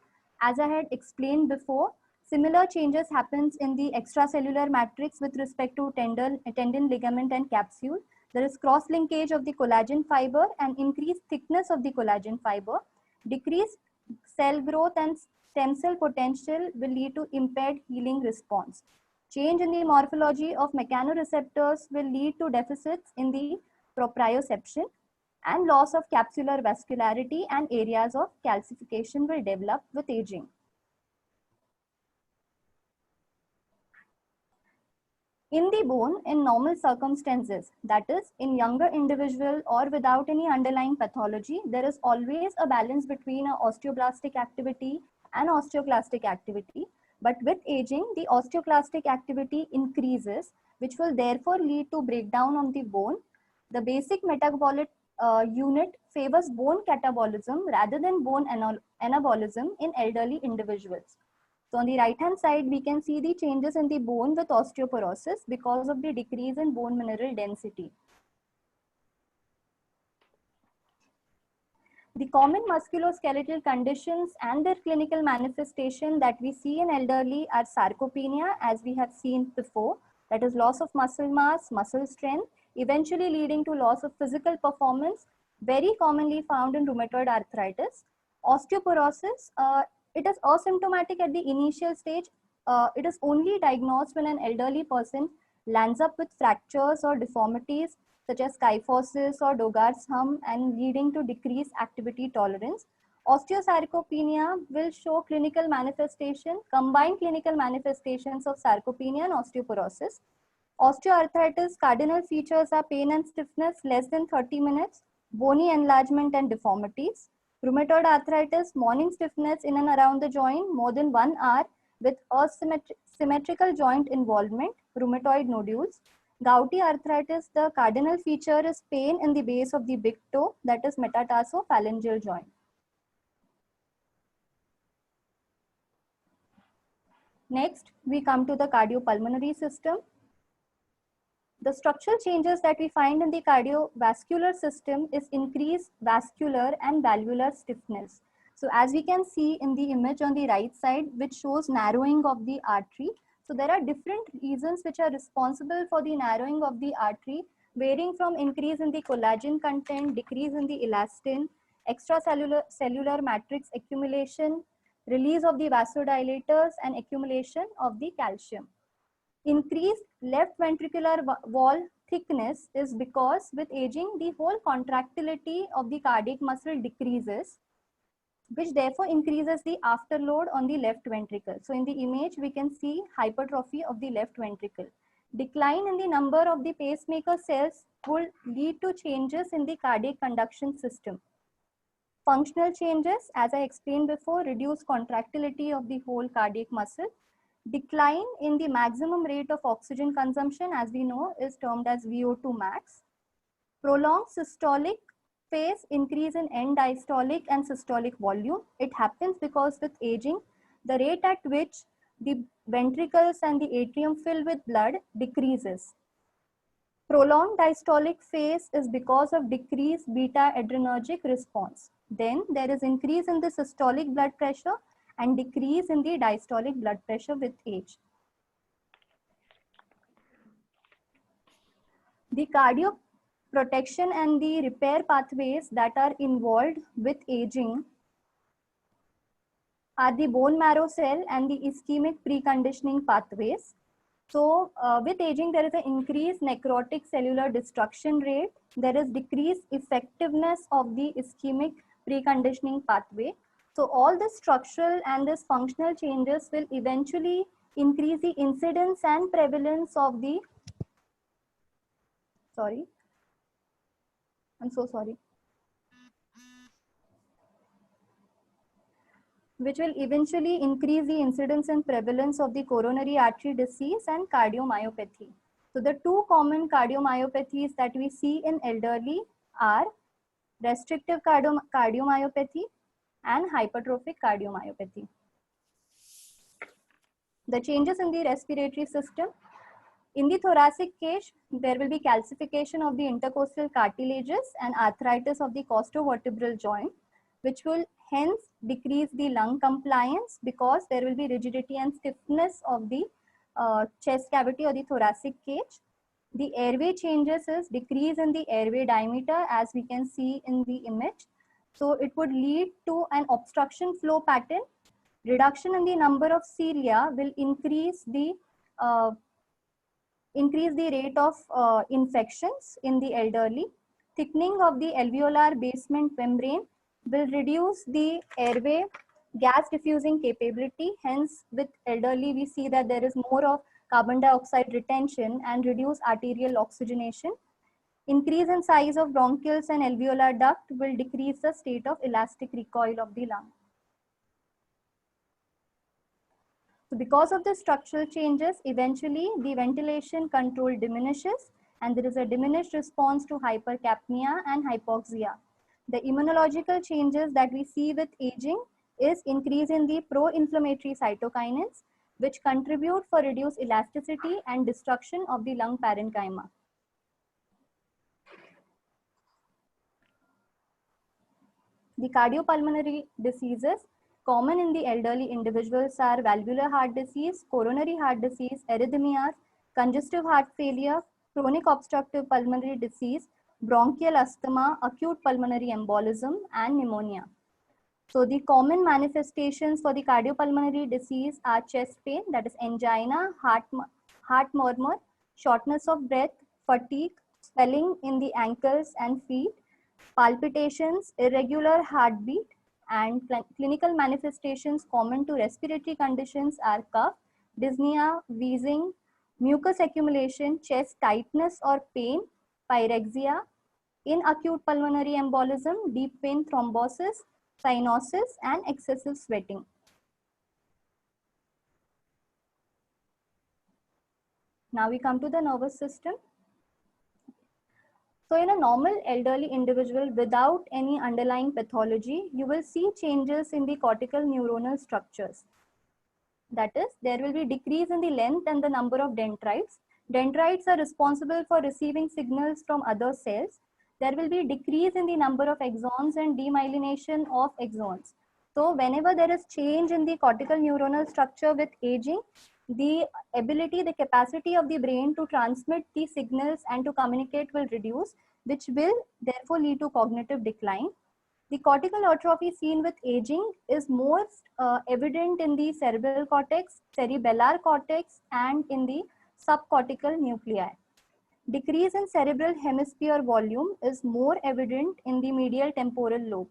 As I had explained before, similar changes happens in the extracellular matrix with respect to tendon, ligament, and capsule. There is cross linkage of the collagen fiber and increased thickness of the collagen fiber. Decreased cell growth and stem cell potential will lead to impaired healing response. Change in the morphology of mechanoreceptors will lead to deficits in the proprioception, and loss of capsular vascularity and areas of calcification will develop with aging. In the bone, in normal circumstances, that is, in younger individual or without any underlying pathology, there is always a balance between osteoblastic activity and osteoclastic activity. But with aging, the osteoclastic activity increases, which will therefore lead to breakdown of the bone. The basic metabolic unit favors bone catabolism rather than bone anabolism in elderly individuals. So on the right hand side, we can see the changes in the bone with osteoporosis because of the decrease in bone mineral density. The common musculoskeletal conditions and their clinical manifestation that we see in elderly are sarcopenia, as we have seen before, that is loss of muscle mass, muscle strength, eventually leading to loss of physical performance, very commonly found in rheumatoid arthritis. Osteoporosis, it is asymptomatic at the initial stage. It is only diagnosed when an elderly person lands up with fractures or deformities such as kyphosis or Dogar's hum and leading to decreased activity tolerance. Osteosarcopenia will show clinical manifestation, combined clinical manifestations of sarcopenia and osteoporosis. Osteoarthritis cardinal features are pain and stiffness less than 30 minutes, bony enlargement and deformities. Rheumatoid arthritis, morning stiffness in and around the joint more than 1 hour with asymmetrical joint involvement, rheumatoid nodules. Gouty arthritis, the cardinal feature is pain in the base of the big toe, that is metatarsophalangeal joint. Next, we come to the cardiopulmonary system. The structural changes that we find in the cardiovascular system is increased vascular and valvular stiffness. So as we can see in the image on the right side, which shows narrowing of the artery. So there are different reasons which are responsible for the narrowing of the artery, varying from increase in the collagen content, decrease in the elastin, cellular matrix accumulation, release of the vasodilators, and accumulation of the calcium. Increased left ventricular wall thickness is because with aging, the whole contractility of the cardiac muscle decreases, which therefore increases the afterload on the left ventricle. So in the image, we can see hypertrophy of the left ventricle. Decline in the number of the pacemaker cells will lead to changes in the cardiac conduction system. Functional changes, as I explained before, reduce contractility of the whole cardiac muscle. Decline in the maximum rate of oxygen consumption, as we know, is termed as VO2 max. Prolonged systolic phase, increase in end diastolic and systolic volume. It happens because with aging, the rate at which the ventricles and the atrium fill with blood decreases. Prolonged diastolic phase is because of decreased beta adrenergic response. Then there is increase in the systolic blood pressure and decrease in the diastolic blood pressure with age. The cardio protection and the repair pathways that are involved with aging are the bone marrow cell and the ischemic preconditioning pathways. So with aging, there is an increased necrotic cellular destruction rate. There is decreased effectiveness of the ischemic preconditioning pathway. So all the structural and this functional changes will eventually increase the incidence and prevalence of the, which will eventually increase the incidence and prevalence of the coronary artery disease and cardiomyopathy. So the two common cardiomyopathies that we see in elderly are restrictive cardiomyopathy and hypertrophic cardiomyopathy. The changes in the respiratory system. In the thoracic cage, there will be calcification of the intercostal cartilages and arthritis of the costovertebral joint, which will hence decrease the lung compliance because there will be rigidity and stiffness of the chest cavity or the thoracic cage. The airway changes is decrease in the airway diameter, as we can see in the image. So it would lead to an obstruction flow pattern. Reduction in the number of cilia will increase the rate of infections in the elderly. Thickening of the alveolar basement membrane will reduce the airway gas diffusing capability. Hence, with elderly, we see that there is more of carbon dioxide retention and reduced arterial oxygenation. Increase in size of bronchioles and alveolar duct will decrease the state of elastic recoil of the lung. So because of the structural changes, eventually the ventilation control diminishes and there is a diminished response to hypercapnia and hypoxia. The immunological changes that we see with aging is increase in the pro-inflammatory cytokinins, which contribute for reduced elasticity and destruction of the lung parenchyma. The cardiopulmonary diseases common in the elderly individuals are valvular heart disease, coronary heart disease, arrhythmias, congestive heart failure, chronic obstructive pulmonary disease, bronchial asthma, acute pulmonary embolism, and pneumonia. So the common manifestations for the cardiopulmonary disease are chest pain, that is angina, heart murmur, shortness of breath, fatigue, swelling in the ankles and feet, palpitations, irregular heartbeat, and clinical manifestations common to respiratory conditions are cough, dyspnea, wheezing, mucus accumulation, chest tightness or pain, pyrexia. In acute pulmonary embolism, deep vein thrombosis, cyanosis, and excessive sweating. Now we come to the nervous system. So in a normal elderly individual without any underlying pathology, you will see changes in the cortical neuronal structures. That is, there will be decrease in the length and the number of dendrites. Dendrites are responsible for receiving signals from other cells. There will be decrease in the number of axons and demyelination of axons. So whenever there is change in the cortical neuronal structure with aging, the ability, the capacity of the brain to transmit the signals and to communicate will reduce, which will therefore lead to cognitive decline. The cortical atrophy seen with aging is most evident in the cerebral cortex, cerebellar cortex, and in the subcortical nuclei. Decrease in cerebral hemisphere volume is more evident in the medial temporal lobe.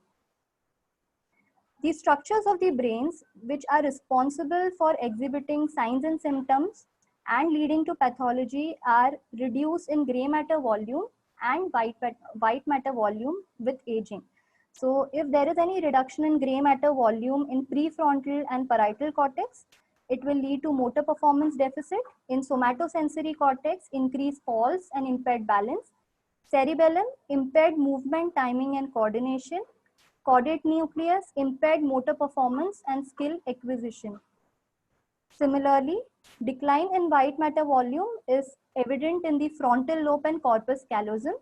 The structures of the brains, which are responsible for exhibiting signs and symptoms and leading to pathology, are reduced in gray matter volume and white matter volume with aging. So if there is any reduction in gray matter volume in prefrontal and parietal cortex, it will lead to motor performance deficit. In somatosensory cortex, increased falls and impaired balance. Cerebellum, impaired movement, timing, and coordination. Caudate nucleus, impaired motor performance and skill acquisition. Similarly, decline in white matter volume is evident in the frontal lobe and corpus callosum.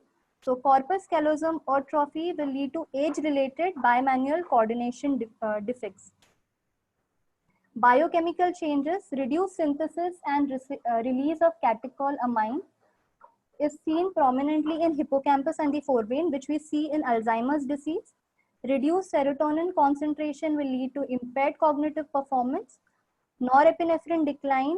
So corpus callosum atrophy will lead to age-related bimanual coordination defects. Biochemical changes, reduced synthesis and release of catecholamine is seen prominently in hippocampus and the forebrain, which we see in Alzheimer's disease. Reduced serotonin concentration will lead to impaired cognitive performance. Norepinephrine decline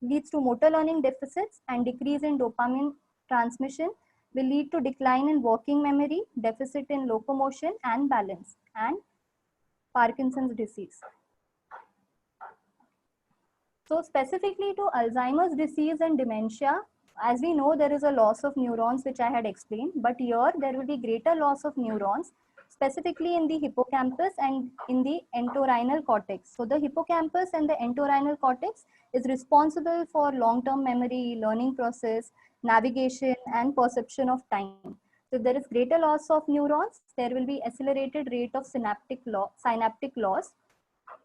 leads to motor learning deficits, and decrease in dopamine transmission will lead to decline in working memory, deficit in locomotion and balance, and Parkinson's disease. So specifically to Alzheimer's disease and dementia, as we know, there is a loss of neurons, which I had explained, but here there will be greater loss of neurons, specifically in the hippocampus and in the entorhinal cortex. So the hippocampus and the entorhinal cortex is responsible for long-term memory, learning process, navigation, and perception of time. So if there is greater loss of neurons, there will be accelerated rate of synaptic loss.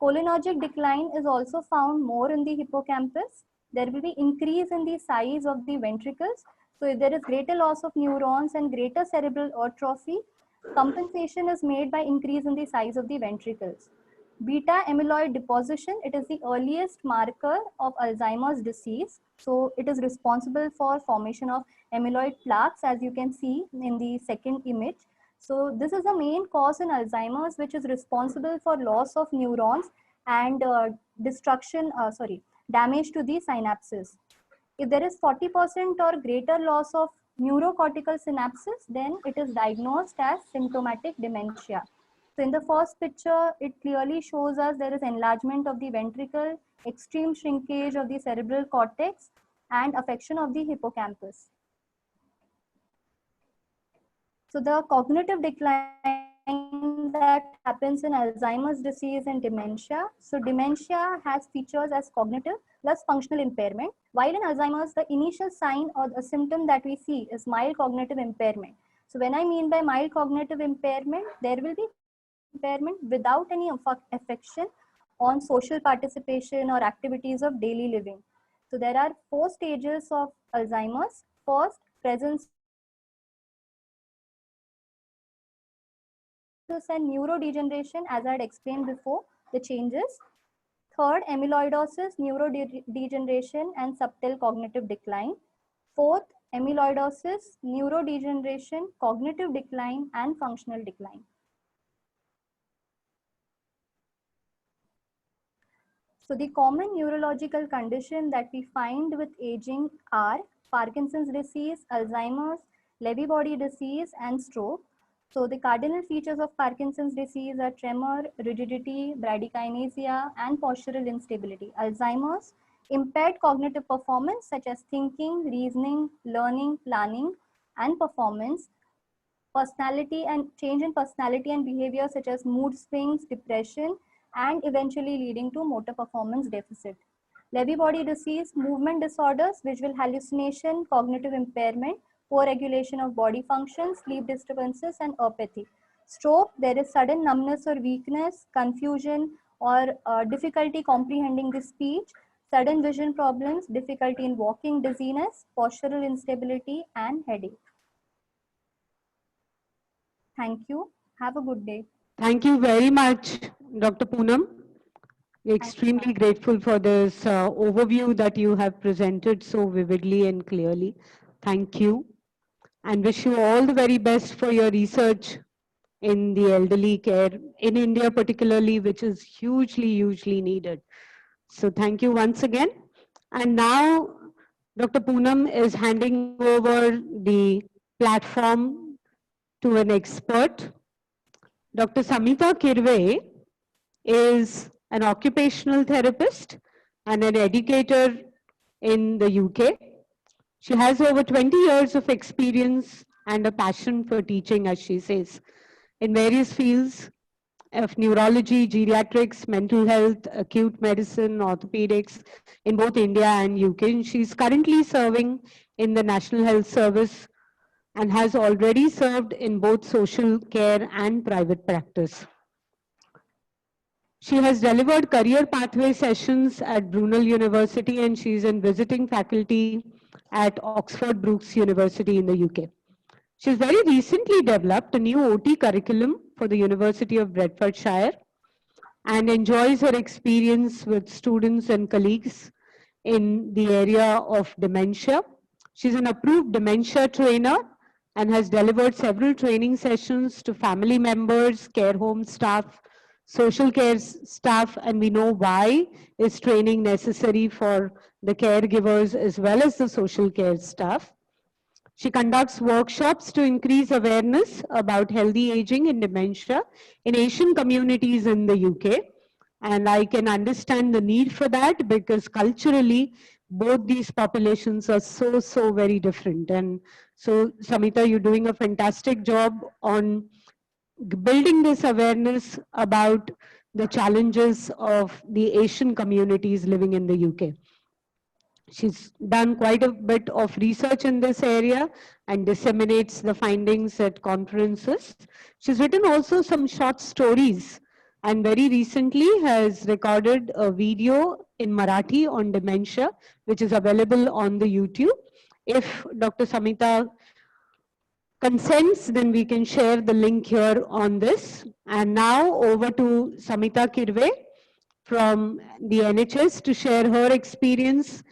Cholinergic decline is also found more in the hippocampus. There will be increase in the size of the ventricles. So if there is greater loss of neurons and greater cerebral atrophy, compensation is made by increase in the size of the ventricles. Beta amyloid deposition, it is the earliest marker of Alzheimer's disease. So it is responsible for formation of amyloid plaques, as you can see in the second image. So this is the main cause in Alzheimer's, which is responsible for loss of neurons and damage to the synapses. If there is 40% or greater loss of neurocortical synapses, then it is diagnosed as symptomatic dementia. So in the first picture, it clearly shows us there is enlargement of the ventricle, extreme shrinkage of the cerebral cortex, and affection of the hippocampus. So the cognitive decline that happens in Alzheimer's disease and dementia. So dementia has features as cognitive plus functional impairment, while in Alzheimer's, the initial sign or the symptom that we see is mild cognitive impairment. So when I mean by mild cognitive impairment, there will be impairment without any affection on social participation or activities of daily living. So there are 4 stages of Alzheimer's. First, presence and neurodegeneration, as I had explained before, the changes. Third, amyloidosis, neurodegeneration, and subtle cognitive decline. Fourth, amyloidosis, neurodegeneration, cognitive decline, and functional decline. So the common neurological condition that we find with aging are Parkinson's disease, Alzheimer's, Lewy body disease, and stroke. So the cardinal features of Parkinson's disease are tremor, rigidity, bradykinesia, and postural instability. Alzheimer's, impaired cognitive performance such as thinking, reasoning, learning, planning, and performance. Personality and change in personality and behavior such as mood swings, depression, and eventually leading to motor performance deficit. Lewy body disease, movement disorders, visual hallucination, cognitive impairment, poor regulation of body functions, sleep disturbances, and apathy. Stroke, there is sudden numbness or weakness, confusion, or difficulty comprehending the speech, sudden vision problems, difficulty in walking, dizziness, postural instability, and headache. Thank you. Have a good day. Thank you very much, Dr. Poonam. We're Thank you, extremely grateful for this overview that you have presented so vividly and clearly. Thank you, and wish you all the very best for your research in the elderly care in India particularly, which is hugely needed. So thank you once again. And now Dr. Poonam is handing over the platform to an expert. Dr. Samita Kirve is an occupational therapist and an educator in the UK. She has over 20 years of experience and a passion for teaching, as she says, in various fields of neurology, geriatrics, mental health, acute medicine, orthopedics in both India and UK. And she's currently serving in the National Health Service and has already served in both social care and private practice. She has delivered career pathway sessions at Brunel University, and she's in visiting faculty at Oxford Brookes University in the UK. She's very recently developed a new OT curriculum for the University of Bedfordshire and enjoys her experience with students and colleagues in the area of dementia. She's an approved dementia trainer and has delivered several training sessions to family members, care home staff, social care staff, and we know why is training necessary for the caregivers as well as the social care staff. She conducts workshops to increase awareness about healthy aging and dementia in Asian communities in the UK. And I can understand the need for that because culturally, both these populations are so very different. And so, Samita, you're doing a fantastic job on building this awareness about the challenges of the Asian communities living in the UK. She's done quite a bit of research in this area and disseminates the findings at conferences. She's written also some short stories and very recently has recorded a video in Marathi on dementia, which is available on the YouTube. If Dr. Samita consents, then we can share the link here on this. And now over to Samita Kirve from the NHS to share her experience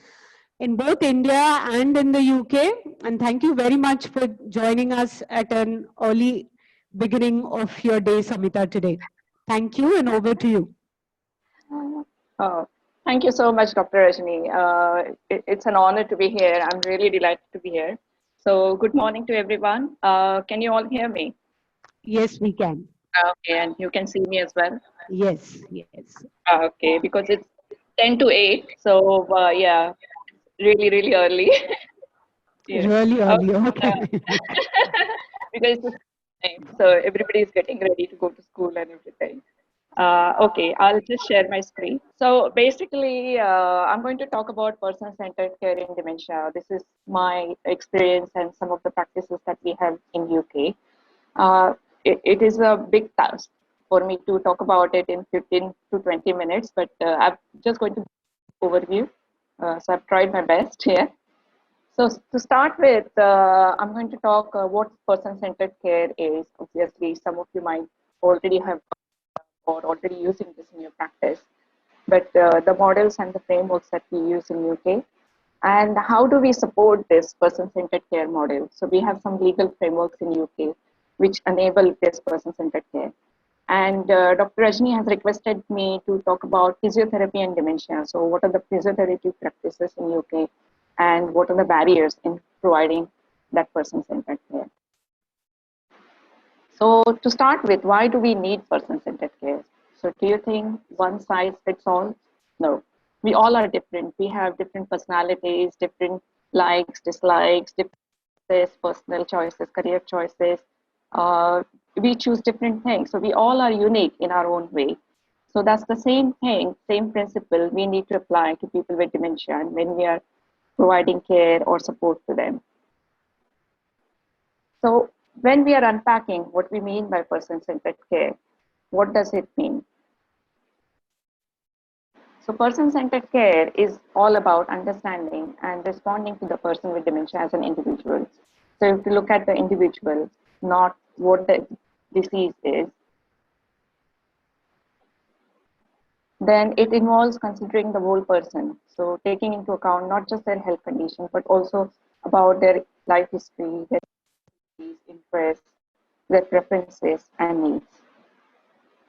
in both India and in the UK. And thank you very much for joining us at an early beginning of your day, Samita, today. Thank you, and over to you. Thank you so much, Dr. Rajni. It's an honor to be here. I'm really delighted to be here. So good morning to everyone. Can you all hear me? Yes, we can. Okay, and you can see me as well? Yes. Okay, because it's 10 to 8. So yeah, really early. Yeah. Really early, okay. Because it's time, so everybody is getting ready to go to school and everything. Okay, I'll just share my screen. So basically, I'm going to talk about person-centered care in dementia. This is my experience and some of the practices that we have in UK. It is a big task for me to talk about it in 15 to 20 minutes, but I'm just going to overview. So I've tried my best here. So to start with, I'm going to talk what person-centered care is. Obviously, some of you might already have or already using this in your practice, but the models and the frameworks that we use in UK, and how do we support this person-centered care model? So we have some legal frameworks in UK which enable this person-centered care. And Dr. Rajni has requested me to talk about physiotherapy and dementia. So what are the physiotherapy practices in UK and what are the barriers in providing that person-centered care? So to start with, why do we need person-centered care? So do you think one size fits all? No, we all are different. We have different personalities, different likes, dislikes, different personal choices, career choices. We choose different things. So we all are unique in our own way. So that's the same thing, same principle we need to apply to people with dementia and when we are providing care or support to them. So when we are unpacking what we mean by person-centered care, what does it mean? So person-centered care is all about understanding and responding to the person with dementia as an individual. So if you look at the individual, not what the disease is, then it involves considering the whole person. So taking into account not just their health condition, but also about their life history, their interests, their preferences and needs.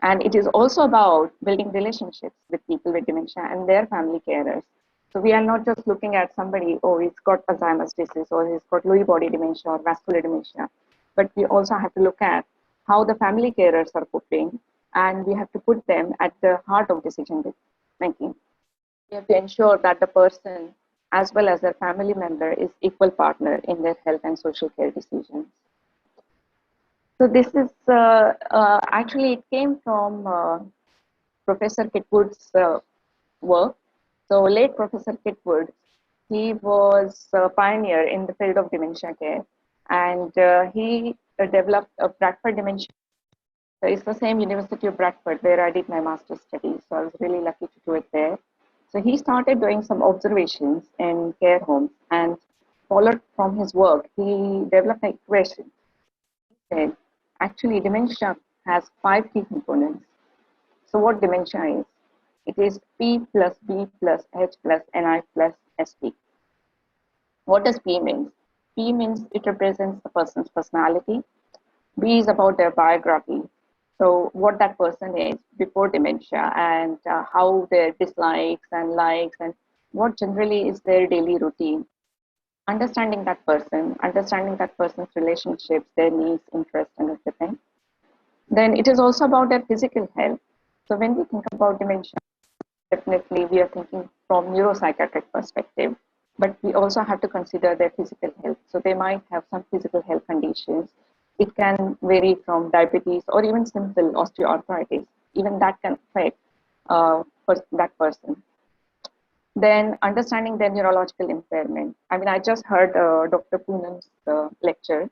And it is also about building relationships with people with dementia and their family carers. So we are not just looking at somebody, oh, he's got Alzheimer's disease or he's got Lewy body dementia or vascular dementia, but we also have to look at how the family carers are coping, and we have to put them at the heart of decision making. We have to ensure that the person as well as their family member is equal partner in their health and social care decisions. So this is actually it came from Professor Kitwood's work. So late Professor Kitwood, he was a pioneer in the field of dementia care, and he developed a Bradford dementia. So it's the same University of Bradford where I did my master's studies. So I was really lucky to do it there. So he started doing some observations in care homes, and followed from his work, he developed an equation. He said, actually, dementia has 5 key components. So what dementia is? It is P plus B plus H plus NI plus SP. What does P mean? P means it represents the person's personality. B is about their biography. So what that person is before dementia, and how their dislikes and likes and what generally is their daily routine. Understanding that person's relationships, their needs, interests, and everything. Then it is also about their physical health. So when we think about dementia, definitely we are thinking from neuropsychiatric perspective, but we also have to consider their physical health. So they might have some physical health conditions. It can vary from diabetes or even simple osteoarthritis. Even that can affect that person. Then understanding their neurological impairment. I mean, I just heard Dr. Poonam's lecture,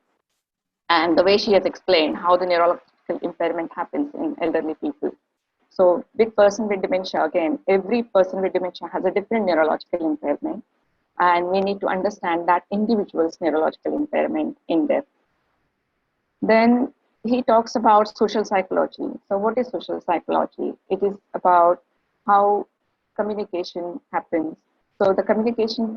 and the way she has explained how the neurological impairment happens in elderly people. So with person with dementia, again, every person with dementia has a different neurological impairment, and we need to understand that individual's neurological impairment in depth. Then he talks about social psychology. So what is social psychology? It is about how communication happens. So the communication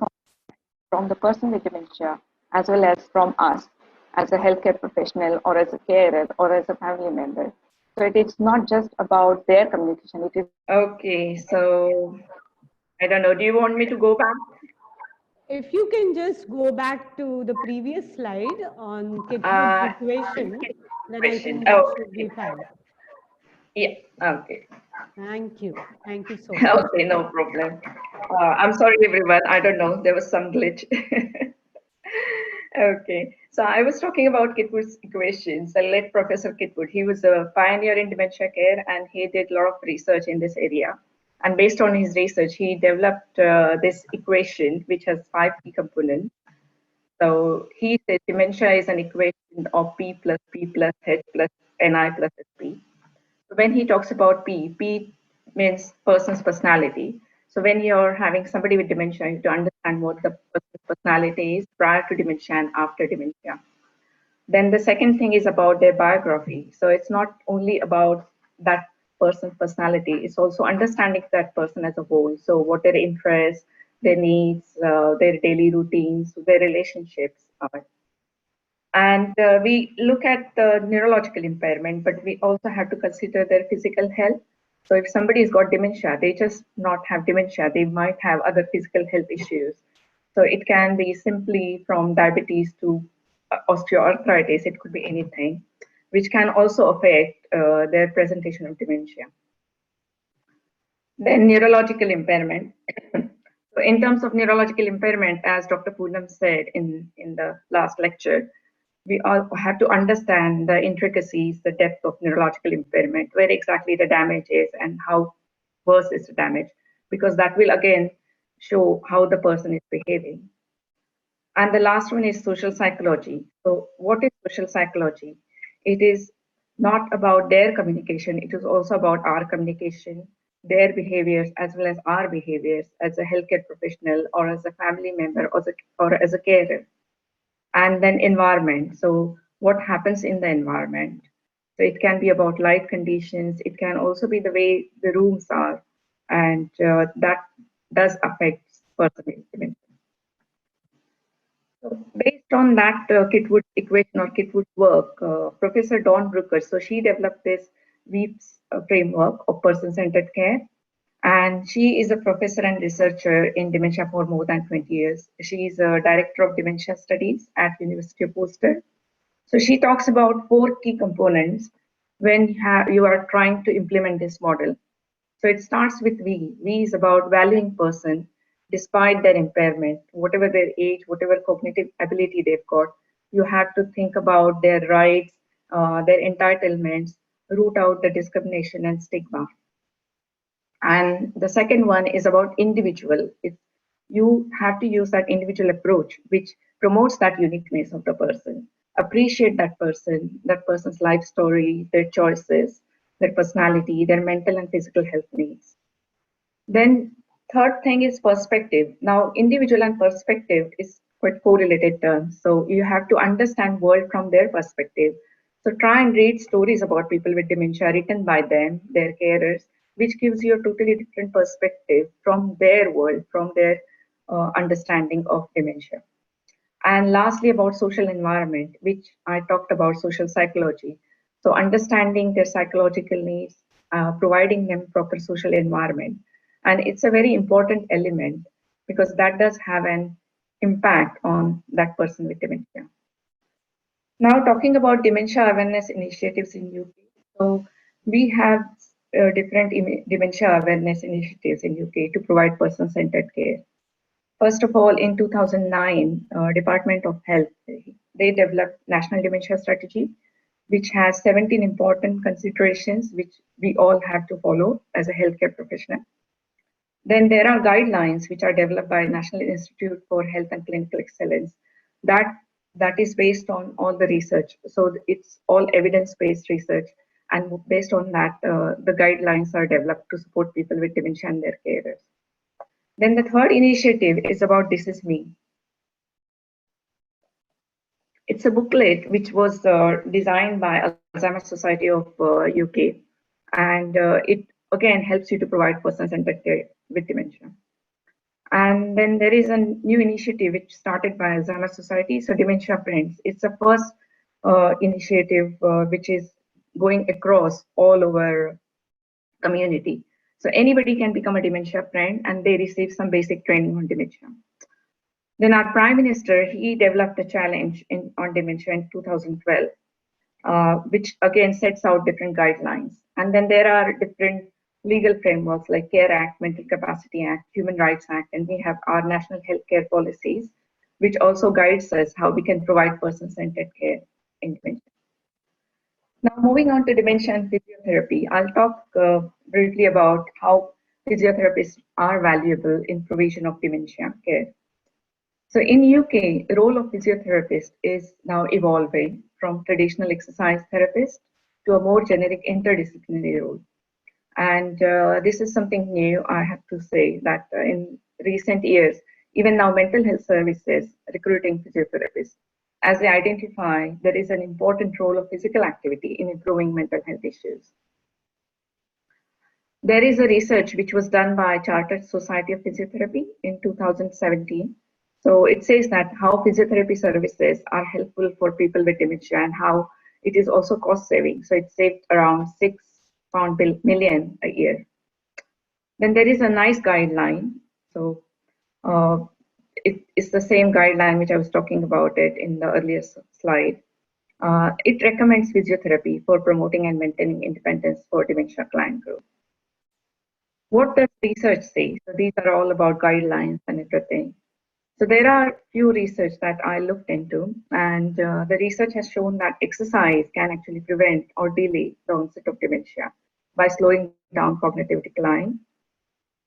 from the person with dementia as well as from us as a healthcare professional or as a carer or as a family member. So it is not just about their communication. It is okay. So I don't know. Do you want me to go back? If you can just go back to the previous slide on Kitwood's equation, then I think that should be fine. Yeah, okay. Thank you. Thank you so much. Okay, no problem. I'm sorry, everyone. I don't know. There was some glitch. Okay, so I was talking about Kitwood's equations. The late Professor Kitwood, he was a pioneer in dementia care, and he did a lot of research in this area. And based on his research, he developed this equation, which has 5 key components. So he said dementia is an equation of P plus H plus NI plus SP. So when he talks about P means person's personality. So when you're having somebody with dementia, you have to understand what the person's personality is prior to dementia and after dementia. Then the second thing is about their biography. So it's not only about that person's personality, it's also understanding that person as a whole. So what their interests, their needs, their daily routines, their relationships are. And we look at the neurological impairment, but we also have to consider their physical health. So if somebody's got dementia, they just not have dementia, they might have other physical health issues. So it can be simply from diabetes to osteoarthritis, it could be anything, which can also affect their presentation of dementia. Then neurological impairment. So in terms of neurological impairment, as Dr. Poonam said in the last lecture, we all have to understand the intricacies, the depth of neurological impairment, where exactly the damage is and how worse is the damage, because that will again show how the person is behaving. And the last one is social psychology. So what is social psychology? It is not about their communication, it is also about our communication, their behaviors as well as our behaviors as a healthcare professional or as a family member or as a carer. And then environment. So what happens in the environment? So it can be about light conditions. It can also be the way the rooms are, and that does affect person dementia. So based on that Kitwood equation or Kitwood work, Professor Dawn Brooker, so she developed this WEEPS framework of person-centered care. And she is a professor and researcher in dementia for more than 20 years. She is a director of dementia studies at University of Worcester. So she talks about 4 key components when you are trying to implement this model. So it starts with V. V is about valuing person despite their impairment, whatever their age, whatever cognitive ability they've got. You have to think about their rights, their entitlements, root out the discrimination and stigma. And the second one is about individual. You have to use that individual approach, which promotes that uniqueness of the person. Appreciate that person's life story, their choices, their personality, their mental and physical health needs. Then third thing is perspective. Now, individual and perspective is quite correlated terms. So you have to understand world from their perspective. So try and read stories about people with dementia written by them, their carers, which gives you a totally different perspective from their world, from their understanding of dementia. And lastly, about social environment, which I talked about social psychology. So understanding their psychological needs, providing them proper social environment. And it's a very important element because that does have an impact on that person with dementia. Now talking about dementia awareness initiatives in UK. So we have different dementia awareness initiatives in UK to provide person-centered care. First of all, in 2009, Department of Health, they developed National Dementia Strategy, which has 17 important considerations which we all have to follow as a healthcare professional. Then there are guidelines which are developed by National Institute for Health and Clinical Excellence. That is based on all the research. So it's all evidence-based research. And based on that, the guidelines are developed to support people with dementia and their carers. Then the third initiative is about This Is Me. It's a booklet which was designed by Alzheimer's Society of UK. And it again helps you to provide person-centered care with dementia. And then there is a new initiative which started by Alzheimer's Society, so Dementia Friends. It's the first initiative which is going across all over community. So anybody can become a dementia friend and they receive some basic training on dementia. Then our Prime Minister, he developed a challenge on dementia in 2012, which again sets out different guidelines. And then there are different legal frameworks like CARE Act, Mental Capacity Act, Human Rights Act, and we have our national healthcare policies, which also guides us how we can provide person-centered care in dementia. Now, moving on to dementia and physiotherapy, I'll talk briefly about how physiotherapists are valuable in provision of dementia care. So in UK, the role of physiotherapist is now evolving from traditional exercise therapist to a more generic interdisciplinary role. And this is something new, I have to say, that in recent years, even now mental health services recruiting physiotherapists, as they identify there is an important role of physical activity in improving mental health issues. There is a research which was done by Chartered Society of Physiotherapy in 2017. So it says that how physiotherapy services are helpful for people with dementia and how it is also cost saving. So it saved around £6 million a year. Then there is a NICE guideline. So it's the same guideline which I was talking about it in the earlier slide. It recommends physiotherapy for promoting and maintaining independence for dementia client group. What does research say? So these are all about guidelines and everything. So there are few research that I looked into, and the research has shown that exercise can actually prevent or delay the onset of dementia by slowing down cognitive decline.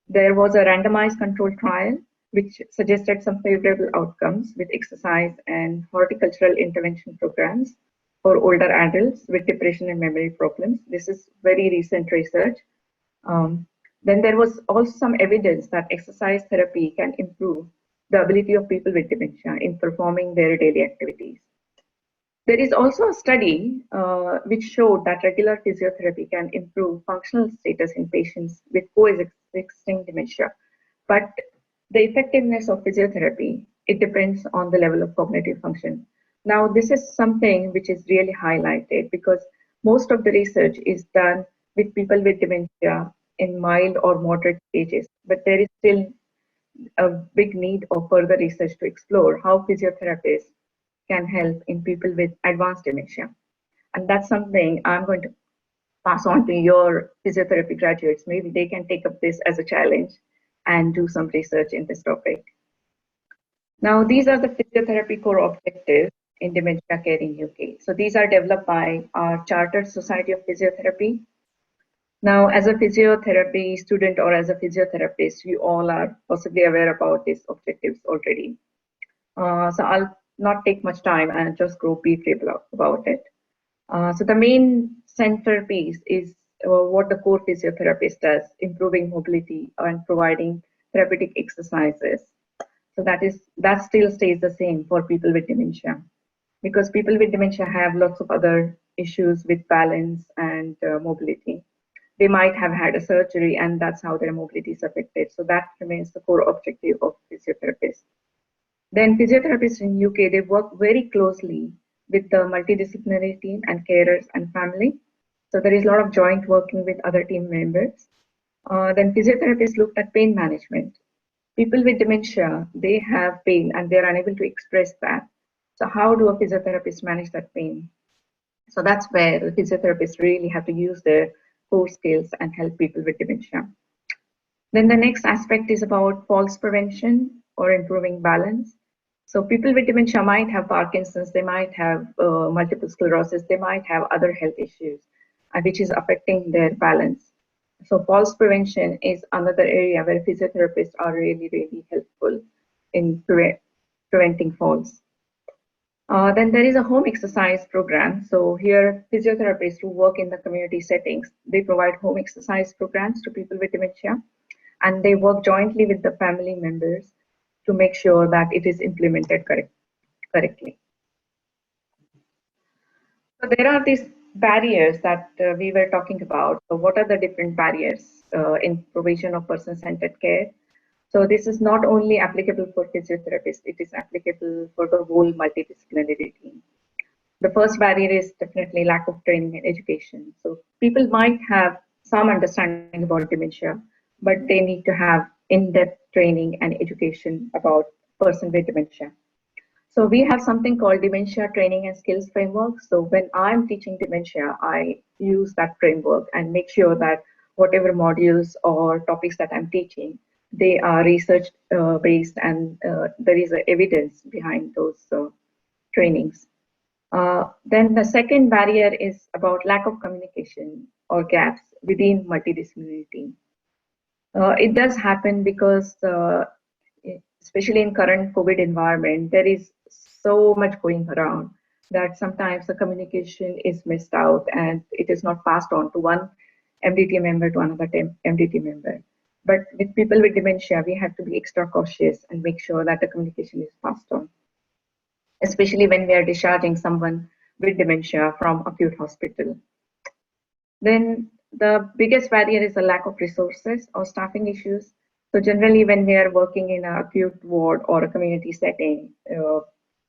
There was a randomized controlled trial which suggested some favorable outcomes with exercise and horticultural intervention programs for older adults with depression and memory problems. This is very recent research. Then there was also some evidence that exercise therapy can improve the ability of people with dementia in performing their daily activities. There is also a study which showed that regular physiotherapy can improve functional status in patients with coexisting dementia. But the effectiveness of physiotherapy, it depends on the level of cognitive function. Now, this is something which is really highlighted because most of the research is done with people with dementia in mild or moderate stages, but there is still a big need of further research to explore how physiotherapists can help in people with advanced dementia. And that's something I'm going to pass on to your physiotherapy graduates. Maybe they can take up this as a challenge and do some research in this topic. Now, these are the physiotherapy core objectives in dementia care in UK. So these are developed by our Chartered Society of Physiotherapy. Now, as a physiotherapy student or as a physiotherapist, you all are possibly aware about these objectives already. So I'll not take much time and just go briefly about it. So the main centerpiece is what the core physiotherapist does, improving mobility and providing therapeutic exercises. So that still stays the same for people with dementia, because people with dementia have lots of other issues with balance and mobility. They might have had a surgery and that's how their mobility is affected. So that remains the core objective of physiotherapists. Then physiotherapists in UK, they work very closely with the multidisciplinary team and carers and family. So there is a lot of joint working with other team members. Then physiotherapists looked at pain management. People with dementia, they have pain and they're unable to express that. So how do a physiotherapist manage that pain? So that's where the physiotherapists really have to use their core skills and help people with dementia. Then the next aspect is about falls prevention or improving balance. So people with dementia might have Parkinson's, they might have multiple sclerosis, they might have other health issues, which is affecting their balance. So falls prevention is another area where physiotherapists are really, really helpful in preventing falls. Then there is a home exercise program. So here, physiotherapists who work in the community settings, they provide home exercise programs to people with dementia, and they work jointly with the family members to make sure that it is implemented correctly. So there are these barriers that we were talking about. So what are the different barriers in provision of person-centered care? So this is not only applicable for physiotherapists, it is applicable for the whole multidisciplinary team. The first barrier is definitely lack of training and education. So people might have some understanding about dementia, but they need to have in-depth training and education about person with dementia. So we have something called Dementia Training and Skills Framework. So when I'm teaching dementia, I use that framework and make sure that whatever modules or topics that I'm teaching, they are research based and there is evidence behind those trainings. Then the second barrier is about lack of communication or gaps within multidisciplinary team. It does happen because especially in current COVID environment, there is so much going around that sometimes the communication is missed out and it is not passed on to one MDT member to another MDT member. But with people with dementia, we have to be extra cautious and make sure that the communication is passed on, especially when we are discharging someone with dementia from acute hospital. Then the biggest barrier is the lack of resources or staffing issues. So generally, when we are working in an acute ward or a community setting,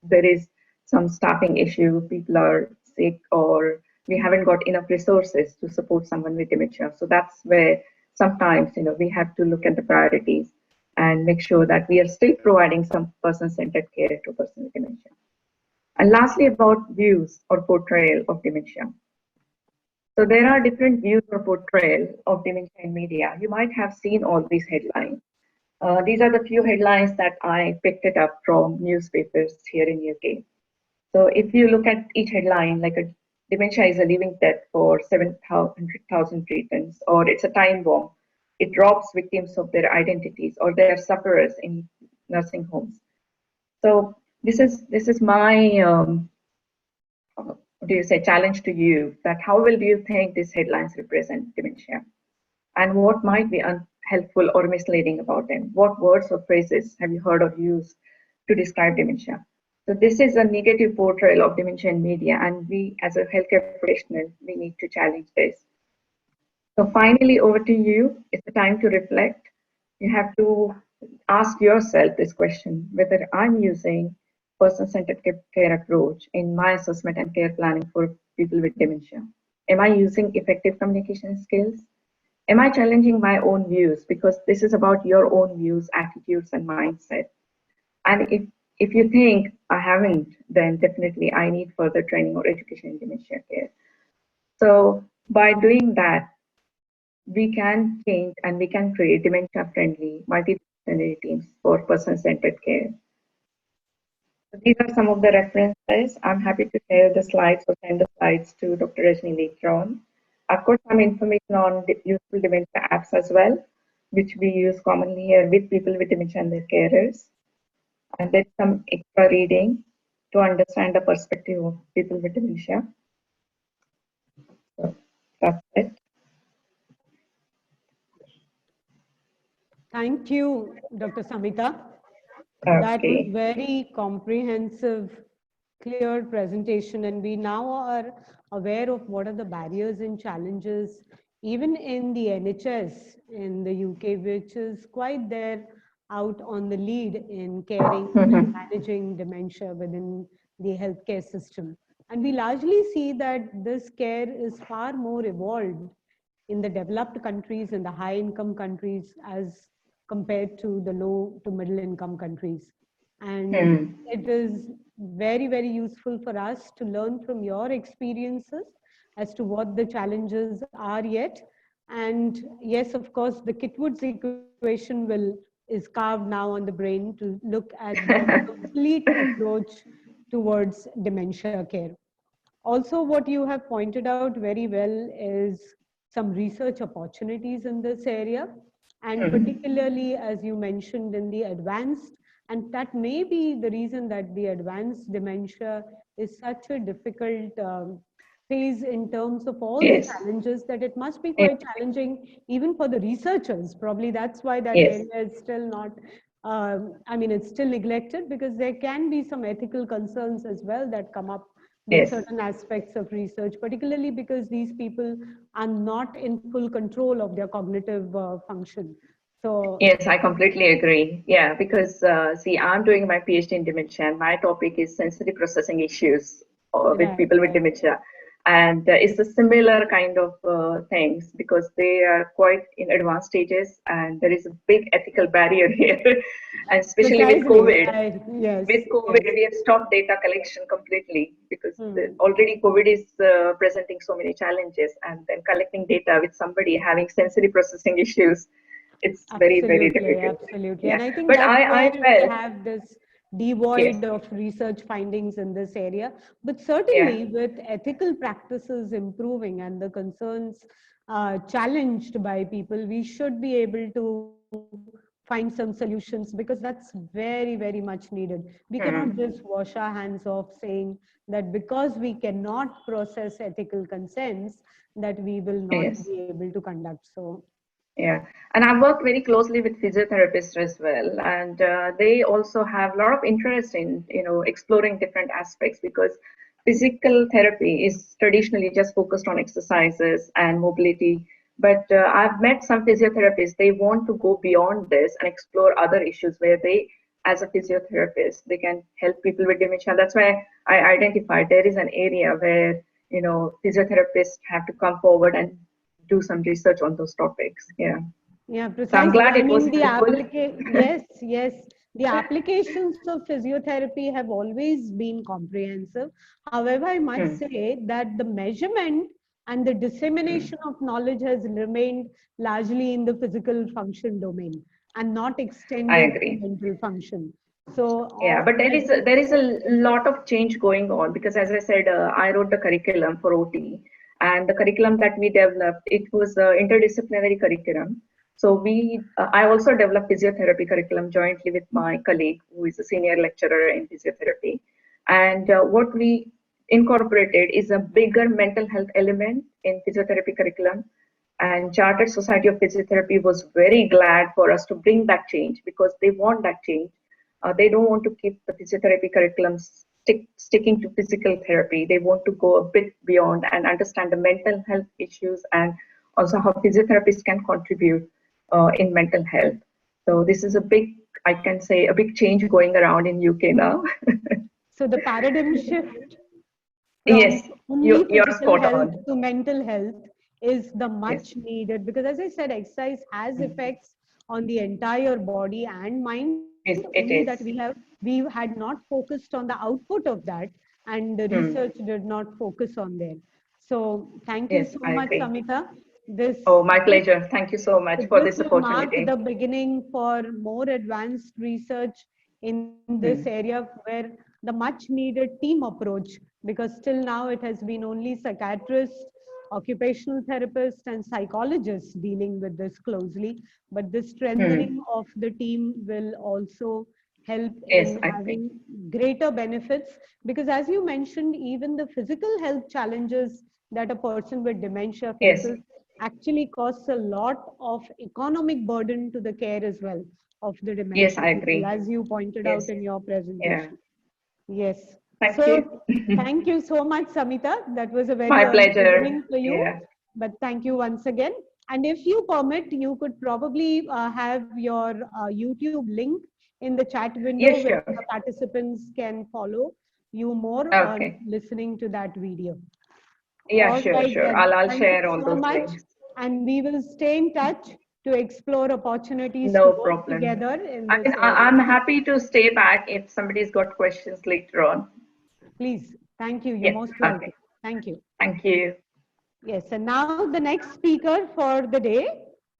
there is some staffing issue, people are sick, or we haven't got enough resources to support someone with dementia. So that's where sometimes we have to look at the priorities and make sure that we are still providing some person-centered care to a person with dementia. And lastly, about views or portrayal of dementia. So there are different views or portrayal of dementia in media. You might have seen all these headlines. These are the few headlines that I picked it up from newspapers here in UK. So if you look at each headline, like a dementia is a living death for 700,000 treatments, or it's a time bomb. It robs victims of their identities, or they are sufferers in nursing homes. So this is my challenge to you, that how well do you think these headlines represent dementia? and what might be unhelpful or misleading about them? What words or phrases have you heard or used to describe dementia? So this is a negative portrayal of dementia in media, and we as a healthcare professional, we need to challenge this. So finally, over to you. It's the time to reflect. You have to ask yourself this question, whether I'm using person-centered care approach in my assessment and care planning for people with dementia. Am I using effective communication skills? Am I challenging my own views? Because this is about your own views, attitudes, and mindset. And if you think I haven't, then definitely I need further training or education in dementia care. So by doing that, we can change and we can create dementia-friendly, multidisciplinary teams for person-centered care. So these are some of the references. I'm happy to share the slides or send the slides to Dr. Rajni later on. I've got some information on useful dementia apps as well, which we use commonly here with people with dementia and their carers. And there's some extra reading to understand the perspective of people with dementia. So that's it. Thank you, Dr. Samita. Okay. That was very comprehensive, clear presentation, and we now are aware of what are the barriers and challenges, even in the NHS in the UK, which is quite there out on the lead in caring and managing dementia within the healthcare system. And we largely see that this care is far more evolved in the developed countries and the high income countries as compared to the low to middle income countries. And it is very, very useful for us to learn from your experiences as to what the challenges are yet. And yes, of course, the Kitwood's equation is carved now on the brain to look at the complete approach towards dementia care. Also, what you have pointed out very well is some research opportunities in this area, and particularly as you mentioned in the advanced, and that may be the reason that the advanced dementia is such a difficult phase in terms of all the challenges, that it must be quite challenging even for the researchers. Probably that's why that area is still not, I mean, it's still neglected, because there can be some ethical concerns as well that come up with certain aspects of research, particularly because these people are not in full control of their cognitive function. So yes, I completely agree. Yeah, because see, I'm doing my PhD in dementia, and my topic is sensory processing issues with people with dementia. And it's a similar kind of things, because they are quite in advanced stages, and there is a big ethical barrier here. And especially with COVID, we have stopped data collection completely, because already COVID is presenting so many challenges, and then collecting data with somebody having sensory processing issues, it's very, very difficult. Absolutely. Yeah. And I think that's where we have this devoid of research findings in this area. But certainly with ethical practices improving and the concerns challenged by people, we should be able to find some solutions, because that's very, very much needed. We cannot just wash our hands off saying that because we cannot process ethical consents, that we will not be able to conduct. So yeah, and I work very closely with physiotherapists as well, and they also have a lot of interest in exploring different aspects, because physical therapy is traditionally just focused on exercises and mobility. But I've met some physiotherapists, they want to go beyond this and explore other issues where they, as a physiotherapist, they can help people with dementia. That's why I identified there is an area where physiotherapists have to come forward and do some research on those topics. Yeah, precisely. So I'm glad it was helpful. Yes. The applications of physiotherapy have always been comprehensive. However, I must say that the measurement and the dissemination of knowledge has remained largely in the physical function domain and not extended to mental function. So yeah, but there is a lot of change going on, because as I said, I wrote the curriculum for OT. And the curriculum that we developed, it was an interdisciplinary curriculum. So I also developed physiotherapy curriculum jointly with my colleague, who is a senior lecturer in physiotherapy. And what we incorporated is a bigger mental health element in physiotherapy curriculum. And Chartered Society of Physiotherapy was very glad for us to bring that change, because they want that change. They don't want to keep the physiotherapy curriculum sticking to physical therapy. They want to go a bit beyond and understand the mental health issues, and also how physiotherapists can contribute in mental health. So this is a big, I can say, a big change going around in UK now. So the paradigm shift Yes, from you're only physical spot health on. to mental health is the much Yes. needed, because as I said, exercise has effects on the entire body and mind. Yes, it Only is. that we had not focused on the output of that, and the research did not focus on there. So thank you Yes, so I much, agree. Samita. This Oh, my pleasure. Thank you so much for this this will mark opportunity. the beginning for more advanced research in this area, where the much needed team approach, because till now it has been only psychiatrists, occupational therapists, and psychologists dealing with this closely. But the strengthening of the team will also help Yes, in I having greater benefits, because as you mentioned, even the physical health challenges that a person with dementia Yes. faces actually causes a lot of economic burden to the care as well of the dementia Yes, I people, agree. as you pointed out Yes. in your presentation. Yes. Thank So you. thank you so much, Samita. That was a very My early pleasure. beginning for you, Yeah. but thank you once again. And if you permit, you could probably have your YouTube link in the chat window, Yes, where sure. the participants can follow you more Okay. listening to that video. Yeah, All sure, right, sure. then. I'll Thank share you all so those much. links. And we will stay in touch to explore opportunities to No work problem. together in this area. I'm happy to stay back if somebody's got questions later on. Please. Thank you. You're Yeah. most welcome. Okay. Thank you. Thank you. Yes, and now the next speaker for the day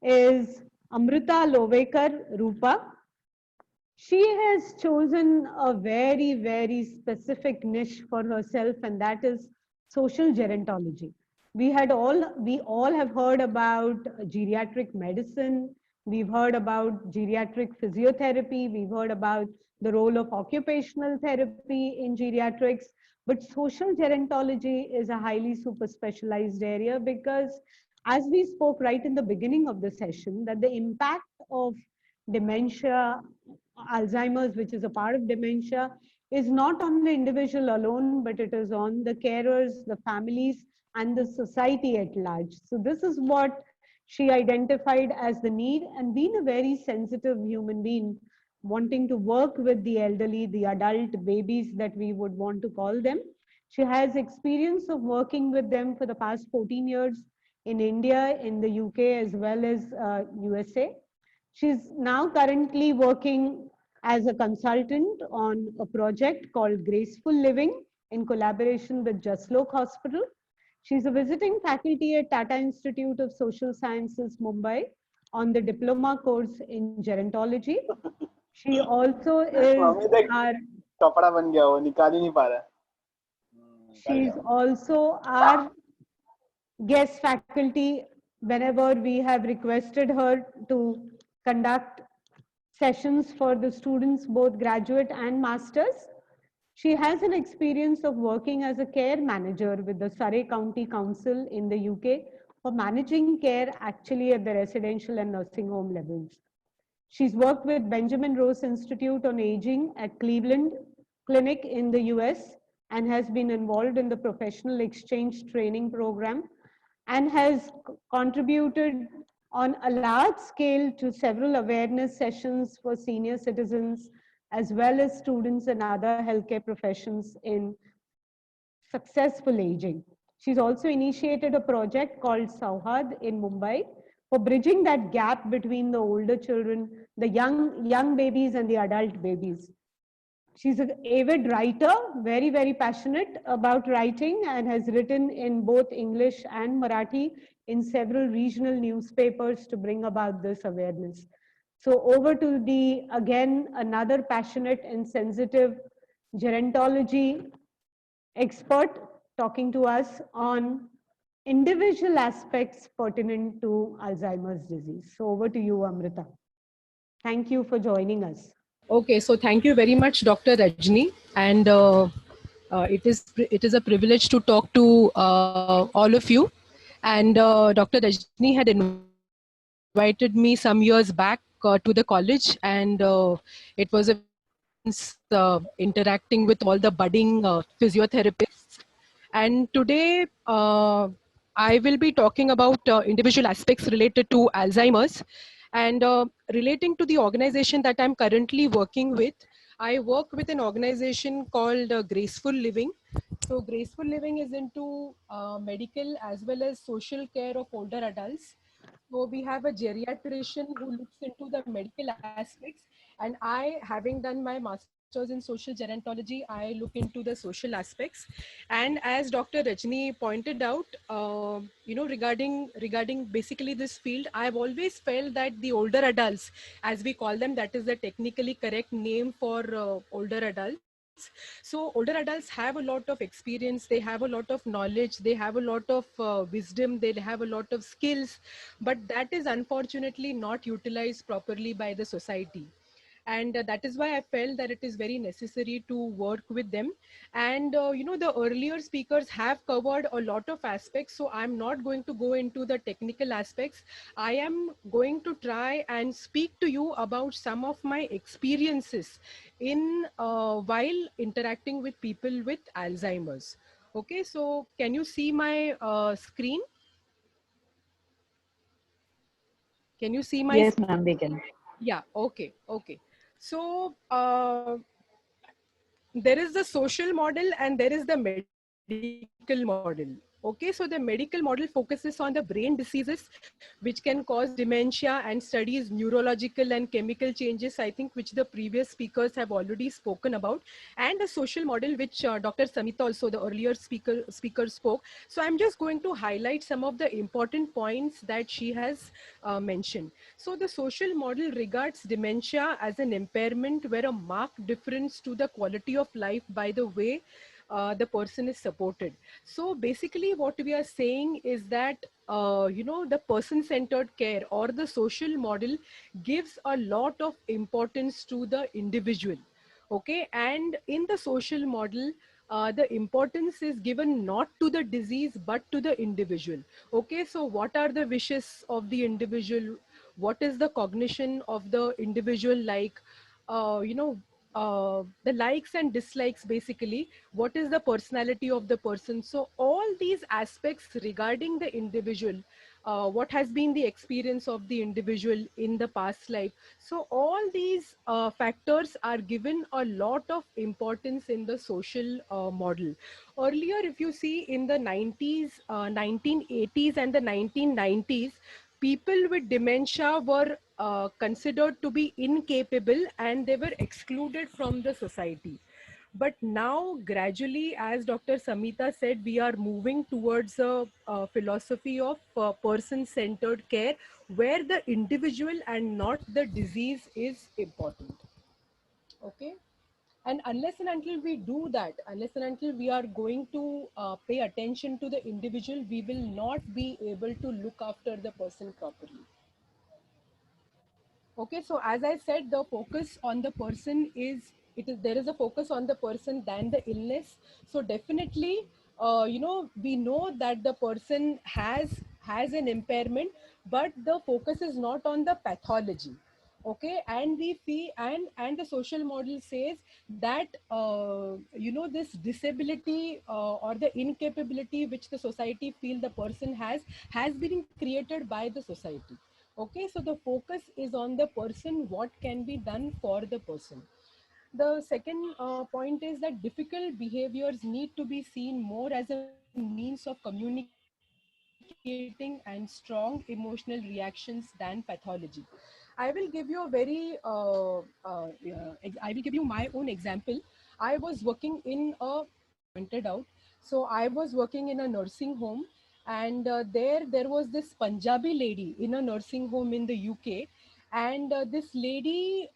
is Amrita Lovekar Rupa. She has chosen a very, very specific niche for herself, and that is social gerontology. We all have heard about geriatric medicine. We've heard about geriatric physiotherapy. We've heard about the role of occupational therapy in geriatrics. But social gerontology is a highly super specialized area, because as we spoke right in the beginning of the session, that the impact of dementia, Alzheimer's, which is a part of dementia, is not on the individual alone, but it is on the carers, the families, and the society at large. So this is what she identified as the need, and being a very sensitive human being, wanting to work with the elderly, the adult babies that we would want to call them. She has experience of working with them for the past 14 years in India, in the UK, as well as USA. She's now currently working as a consultant on a project called Graceful Living in collaboration with Jaslok Hospital. She's a visiting faculty at Tata Institute of Social Sciences, Mumbai, on the diploma course in gerontology. She also is she's also our guest faculty whenever we have requested her to conduct sessions for the students, both graduate and masters. She has an experience of working as a care manager with the Surrey County Council in the UK for managing care actually at the residential and nursing home levels. She's worked with Benjamin Rose Institute on Aging at Cleveland Clinic in the US, and has been involved in the professional exchange training program, and has contributed on a large scale to several awareness sessions for senior citizens, as well as students and other healthcare professions in successful aging. She's also initiated a project called Sauhad in Mumbai for bridging that gap between the older children, the young babies and the adult babies. She's an avid writer, very, very passionate about writing, and has written in both English and Marathi in several regional newspapers to bring about this awareness. So over to the, again, another passionate and sensitive gerontology expert talking to us on individual aspects pertinent to Alzheimer's disease. So over to you, Amrita. Thank you for joining us. Okay, so thank you very much, Dr. Rajni, and it is a privilege to talk to all of you. And Dr. Rajni had invited me some years back to the college, and it was a interacting with all the budding physiotherapists. And today, I will be talking about individual aspects related to Alzheimer's. And relating to the organization that I'm currently working with, I work with an organization called Graceful Living. So Graceful Living is into medical as well as social care of older adults. So we have a geriatrician who looks into the medical aspects, and I, having done my master's in social gerontology, I look into the social aspects. And as Dr. Rajni pointed out, regarding basically this field, I've always felt that the older adults, as we call them, that is the technically correct name for older adults. So older adults have a lot of experience, they have a lot of knowledge, they have a lot of wisdom, they have a lot of skills, but that is unfortunately not utilized properly by the society. And that is why I felt that it is very necessary to work with them. And the earlier speakers have covered a lot of aspects, so I'm not going to go into the technical aspects. I am going to try and speak to you about some of my experiences in while interacting with people with Alzheimer's. Okay, so can you see my screen? Can you see my Yes, screen? ma'am, we can. Yeah, okay, okay. So there is the social model and there is the medical model. Okay, so the medical model focuses on the brain diseases which can cause dementia and studies neurological and chemical changes, I think, which the previous speakers have already spoken about. And the social model, which Dr. Samita also, the earlier speaker spoke. So I'm just going to highlight some of the important points that she has mentioned. So the social model regards dementia as an impairment where a marked difference to the quality of life by the way the person is supported. So basically what we are saying is that the person-centered care or the social model gives a lot of importance to the individual. Okay, and in the social model, the importance is given not to the disease but to the individual. Okay, so what are the wishes of the individual? What is the cognition of the individual like? The likes and dislikes, basically what is the personality of the person. So all these aspects regarding the individual, what has been the experience of the individual in the past life. So all these factors are given a lot of importance in the social model. Earlier, if you see in the 90s, 1980s and the 1990s, people with dementia were considered to be incapable and they were excluded from the society. But now, gradually, as Dr. Samita said, we are moving towards a philosophy of person-centered care where the individual and not the disease is important. Okay. And unless and until we do that, unless and until we are going to pay attention to the individual, we will not be able to look after the person properly. Okay, so as I said, the focus on the person there is a focus on the person than the illness. So definitely, we know that the person has an impairment, but the focus is not on the pathology. Okay, and we feel and the social model says that this disability or the incapability which the society feel the person has been created by the society. Okay, so the focus is on the person, what can be done for the person. The second point is that difficult behaviors need to be seen more as a means of communicating and strong emotional reactions than pathology. I will give you a very, I will give you my own example. I was working in a pointed out. So I was working in a nursing home, and there was this Punjabi lady in a nursing home in the UK, and this lady,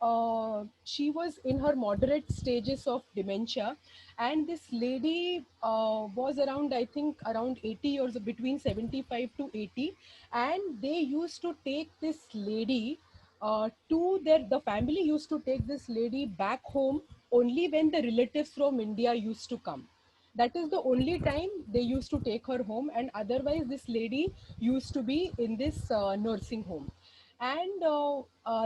she was in her moderate stages of dementia, and this lady was around, I think, around 80 years, between 75 to 80, and they used to take this lady the family used to take this lady back home only when the relatives from India used to come. That is the only time they used to take her home, and otherwise this lady used to be in this nursing home. And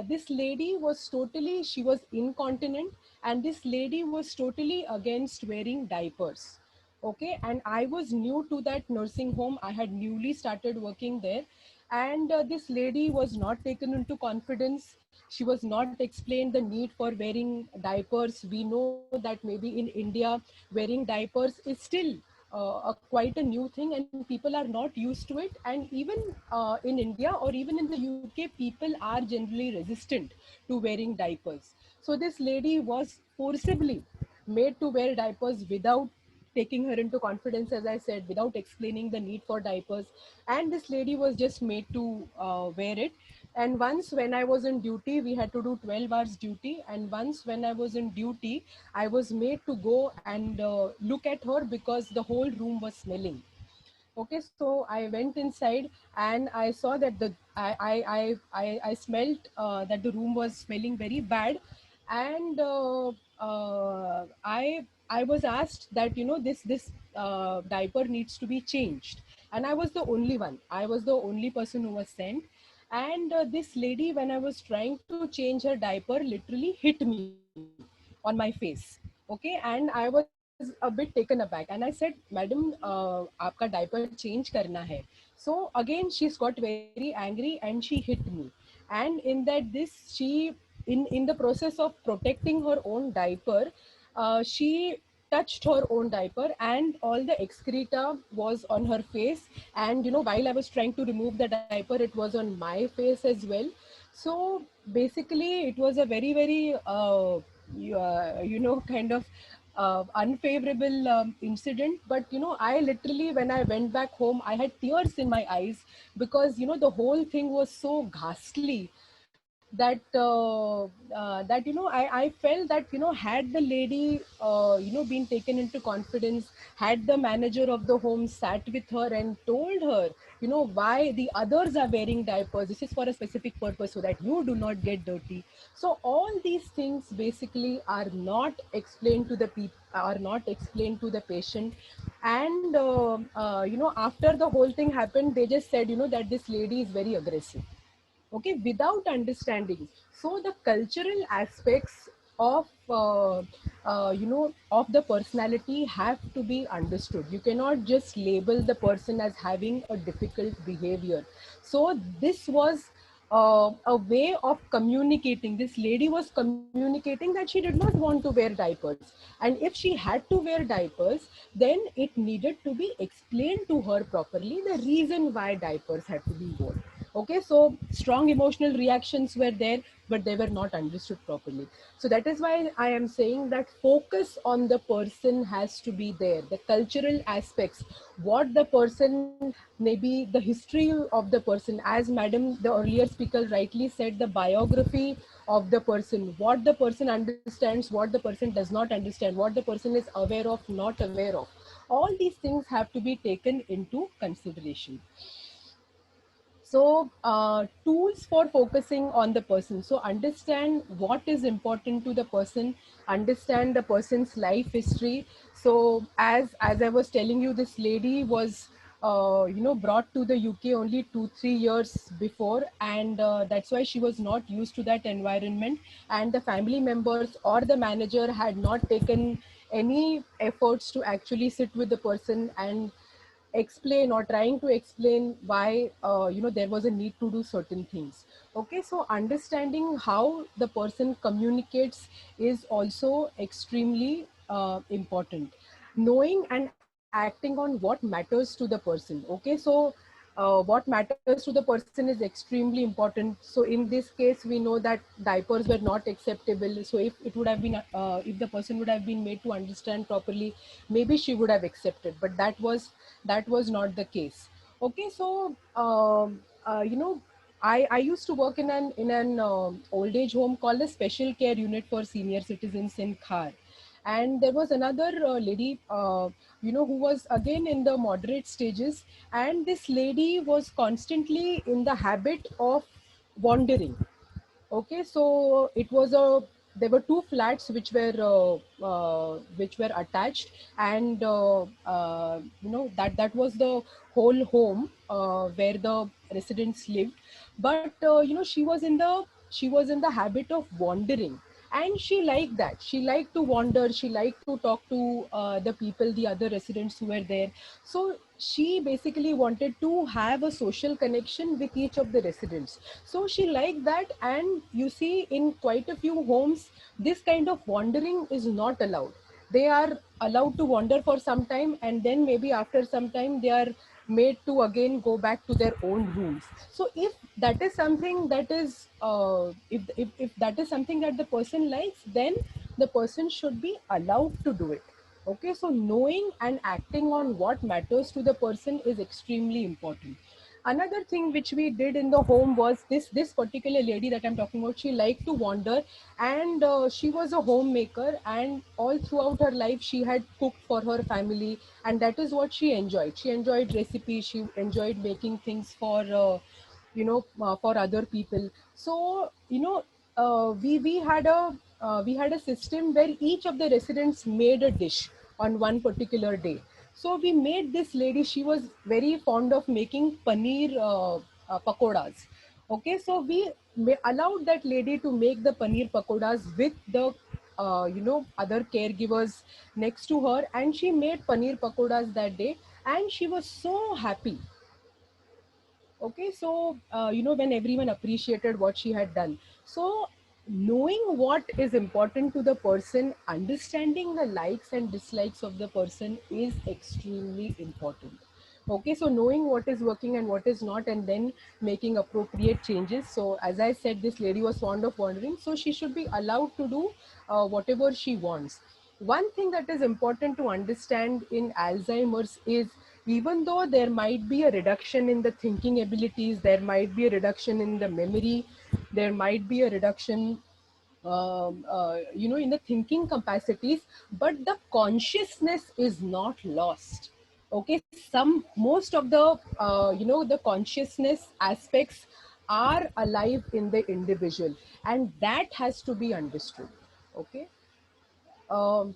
this lady was totally, she was incontinent, and this lady was totally against wearing diapers. Okay, and I was new to that nursing home. I had newly started working there, and this lady was not taken into confidence. She was not explained the need for wearing diapers. We know that maybe in India wearing diapers is still quite a new thing, and people are not used to it. And even in India or even in the UK, people are generally resistant to wearing diapers. So this lady was forcibly made to wear diapers without taking her into confidence, as I said, without explaining the need for diapers. And this lady was just made to wear it. And once when I was in duty, we had to do 12 hours duty. And once when I was in duty, I was made to go and look at her because the whole room was smelling. Okay, so I went inside and I saw that I smelled that the room was smelling very bad. And I was asked that, you know, this diaper needs to be changed. And I was the only one. I was the only person who was sent. And this lady, when I was trying to change her diaper, literally hit me on my face. Okay, and I was a bit taken aback, and I said, madam, aapka diaper change karna hai. So again she's got very angry and she hit me. And in that this she, in the process of protecting her own diaper, she touched her own diaper and all the excreta was on her face. And you know, while I was trying to remove the diaper, it was on my face as well. So basically it was a very very you know, kind of unfavorable incident. But you know, I literally, when I went back home, I had tears in my eyes, because you know, the whole thing was so ghastly that you know, I felt that, you know, had the lady you know, been taken into confidence, had the manager of the home sat with her and told her, you know, why the others are wearing diapers, this is for a specific purpose so that you do not get dirty. So all these things basically are not explained to the people, are not explained to the patient. And you know, after the whole thing happened, they just said, you know, that this lady is very aggressive. Okay, without understanding. So the cultural aspects of you know, of the personality have to be understood. You cannot just label the person as having a difficult behavior. So this was a way of communicating. This lady was communicating that she did not want to wear diapers, and if she had to wear diapers, then it needed to be explained to her properly the reason why diapers had to be worn. Okay, so strong emotional reactions were there, but they were not understood properly. So that is why I am saying that focus on the person has to be there, the cultural aspects, what the person, maybe the history of the person, as madam the earlier speaker rightly said, the biography of the person, what the person understands, what the person does not understand, what the person is aware of, not aware of. All these things have to be taken into consideration. So tools for focusing on the person. So understand what is important to the person, understand the person's life history. So as I was telling you, this lady was you know, brought to the UK only 2-3 years before, and that's why she was not used to that environment, and the family members or the manager had not taken any efforts to actually sit with the person and explain, or trying to explain why you know, there was a need to do certain things. Okay, so understanding how the person communicates is also extremely important. Knowing and acting on what matters to the person. Okay, so what matters to the person is extremely important. So in this case, we know that diapers were not acceptable. So if it would have been if the person would have been made to understand properly, maybe she would have accepted, but that was not the case. Okay, so you know, I used to work in an old age home called the Special Care Unit for Senior Citizens in Khar. And there was another lady, you know, who was again in the moderate stages, and this lady was constantly in the habit of wandering. Okay, so it was a there were two flats which were attached, and that was the whole home where the residents lived. But she was in the habit of wandering, and she liked that. She liked to wander, she liked to talk to the people, the other residents who were there. So she basically wanted to have a social connection with each of the residents. So she liked that, and you see in quite a few homes this kind of wandering is not allowed. They are allowed to wander for some time, and then maybe after some time they are made to again go back to their own rooms. So if that is something that is if that is something that the person likes, then the person should be allowed to do it. Okay, so knowing and acting on what matters to the person is extremely important. Another thing which we did in the home was this particular lady that I'm talking about. She liked to wander, and she was a homemaker, and all throughout her life she had cooked for her family, and that is what she enjoyed. She enjoyed recipes, she enjoyed making things for other people. So we had a system where each of the residents made a dish on one particular day. So we made this lady, she was very fond of making paneer pakoras. Okay, so we allowed that lady to make the paneer pakoras with the other caregivers next to her, and she made paneer pakoras that day, and she was so happy. Okay, so when everyone appreciated what she had done. So knowing what is important to the person, understanding the likes and dislikes of the person is extremely important. Okay, so knowing what is working and what is not, and then making appropriate changes. So as I said, this lady was fond of wandering, so she should be allowed to do whatever she wants. One thing that is important to understand in Alzheimer's is, even though there might be a reduction in the thinking abilities, there might be a reduction in the memory, there might be a reduction in the thinking capacities, but the consciousness is not lost. Okay, most of the the consciousness aspects are alive in the individual, and that has to be understood. Okay. um,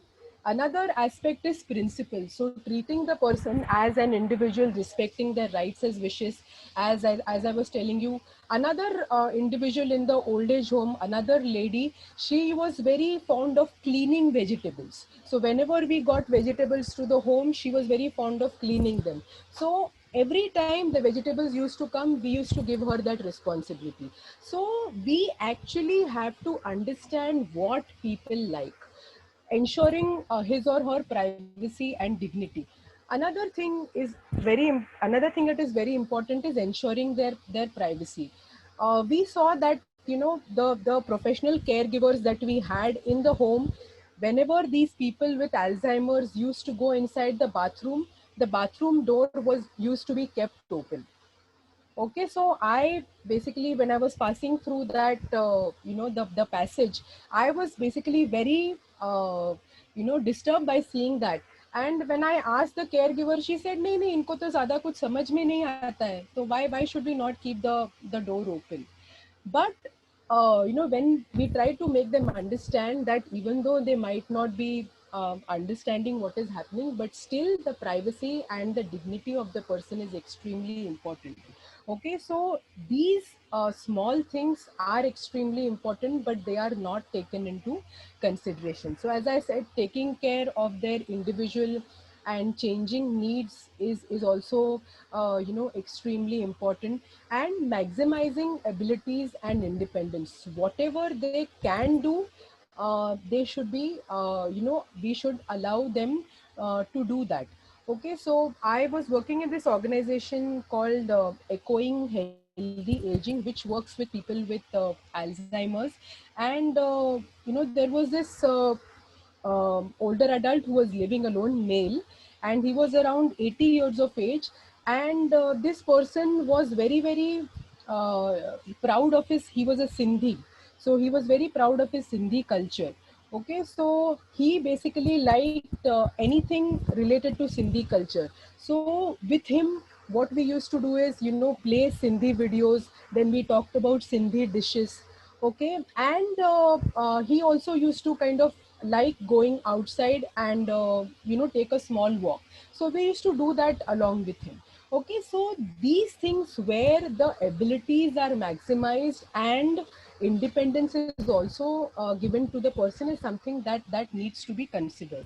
Another aspect is principle. So treating the person as an individual, respecting their rights as wishes, as I was telling you. Another individual in the old age home, another lady, she was very fond of cleaning vegetables. So whenever we got vegetables to the home, she was very fond of cleaning them. So every time the vegetables used to come, we used to give her that responsibility. So we actually have to understand what people like, ensuring his or her privacy and dignity. Another thing that is very important is ensuring their privacy. We saw that the professional caregivers that we had in the home, whenever these people with Alzheimer's used to go inside the bathroom door was used to be kept open. Okay, so I basically, when I was passing through that, the passage, I was basically very, disturbed by seeing that. And when I asked the caregiver, she said, "नहीं नहीं, इनको तो ज़्यादा कुछ समझ में नहीं आता है, तो why should we not keep the door open?" But when we try to make them understand that even though they might not be understanding what is happening, but still the privacy and the dignity of the person is extremely important. Okay, so these small things are extremely important, but they are not taken into consideration. So as I said, taking care of their individual and changing needs is also extremely important, and maximizing abilities and independence. Whatever they can do, they should be we should allow them to do that. Okay, so I was working in this organization called Echoing Healthy Aging, which works with people with Alzheimer's. And there was this older adult who was living alone, male, and he was around 80 years of age. And this person was very, very proud of he was a Sindhi. So he was very proud of his Sindhi culture. Okay, so he basically liked anything related to Sindhi culture. So with him, what we used to do is, play Sindhi videos. Then we talked about Sindhi dishes. Okay, and he also used to kind of like going outside and take a small walk. So we used to do that along with him. Okay, so these things where the abilities are maximized and independence is also given to the person is something that needs to be considered.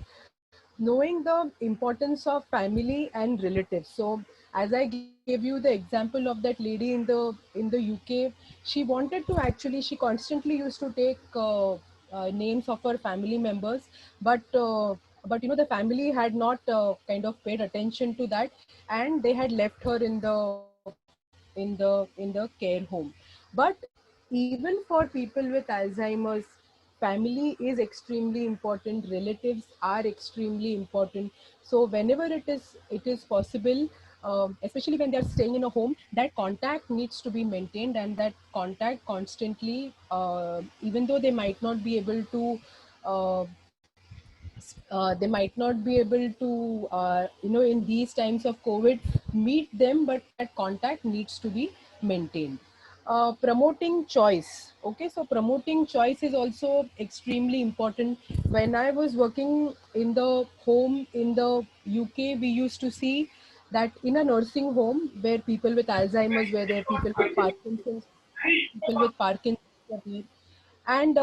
Knowing the importance of family and relatives. So as I gave you the example of that lady in the UK, she wanted to actually, she constantly used to take names of her family members, but the family had not kind of paid attention to that, and they had left her in the care home. But even for people with Alzheimer's, family is extremely important, relatives are extremely important. So whenever it is possible, especially when they are staying in a home, that contact needs to be maintained, and that contact constantly, even though they might not be able to uh, in these times of COVID, meet them, but that contact needs to be maintained. Promoting choice. Okay, so promoting choice is also extremely important. When I was working in the home in the UK, we used to see that in a nursing home where people with Alzheimer's, where there are people with Parkinson's were there, and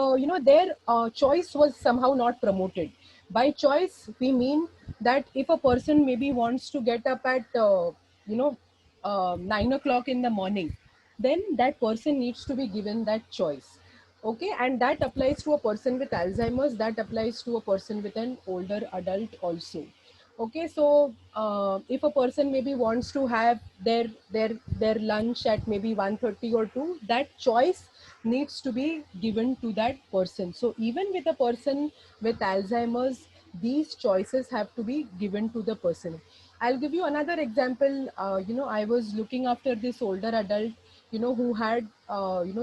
their choice was somehow not promoted. By choice we mean that if a person maybe wants to get up at 9 o'clock in the morning, then that person needs to be given that choice. Okay, and that applies to a person with Alzheimer's, that applies to a person with an older adult also. Okay, so if a person maybe wants to have their lunch at maybe 1:30 or 2, that choice needs to be given to that person. So even with a person with Alzheimer's, these choices have to be given to the person. I'll give you another example. I was looking after this older adult, who had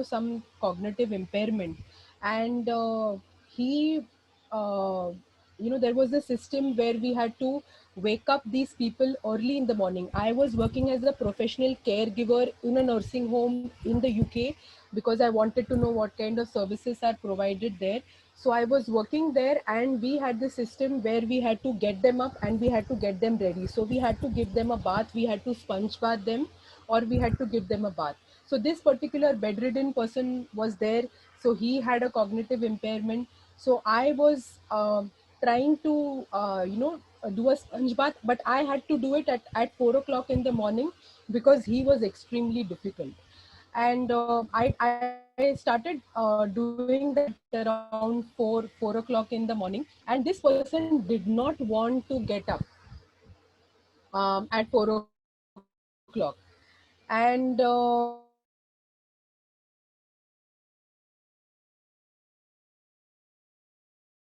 some cognitive impairment, and he uh, there was a system where we had to wake up these people early in the morning. I was working as a professional caregiver in a nursing home in the UK, because I wanted to know what kind of services are provided there. So I was working there, and we had the system where we had to get them up and we had to get them ready. So we had to give them a bath, we had to sponge bath them, or we had to give them a bath. So this particular bedridden person was there, so he had a cognitive impairment. So I was trying to do a sponge bath, but I had to do it at 4 o'clock in the morning, because he was extremely difficult. And I started doing that at around 4 o'clock in the morning, and this person did not want to get up at 4 o'clock. And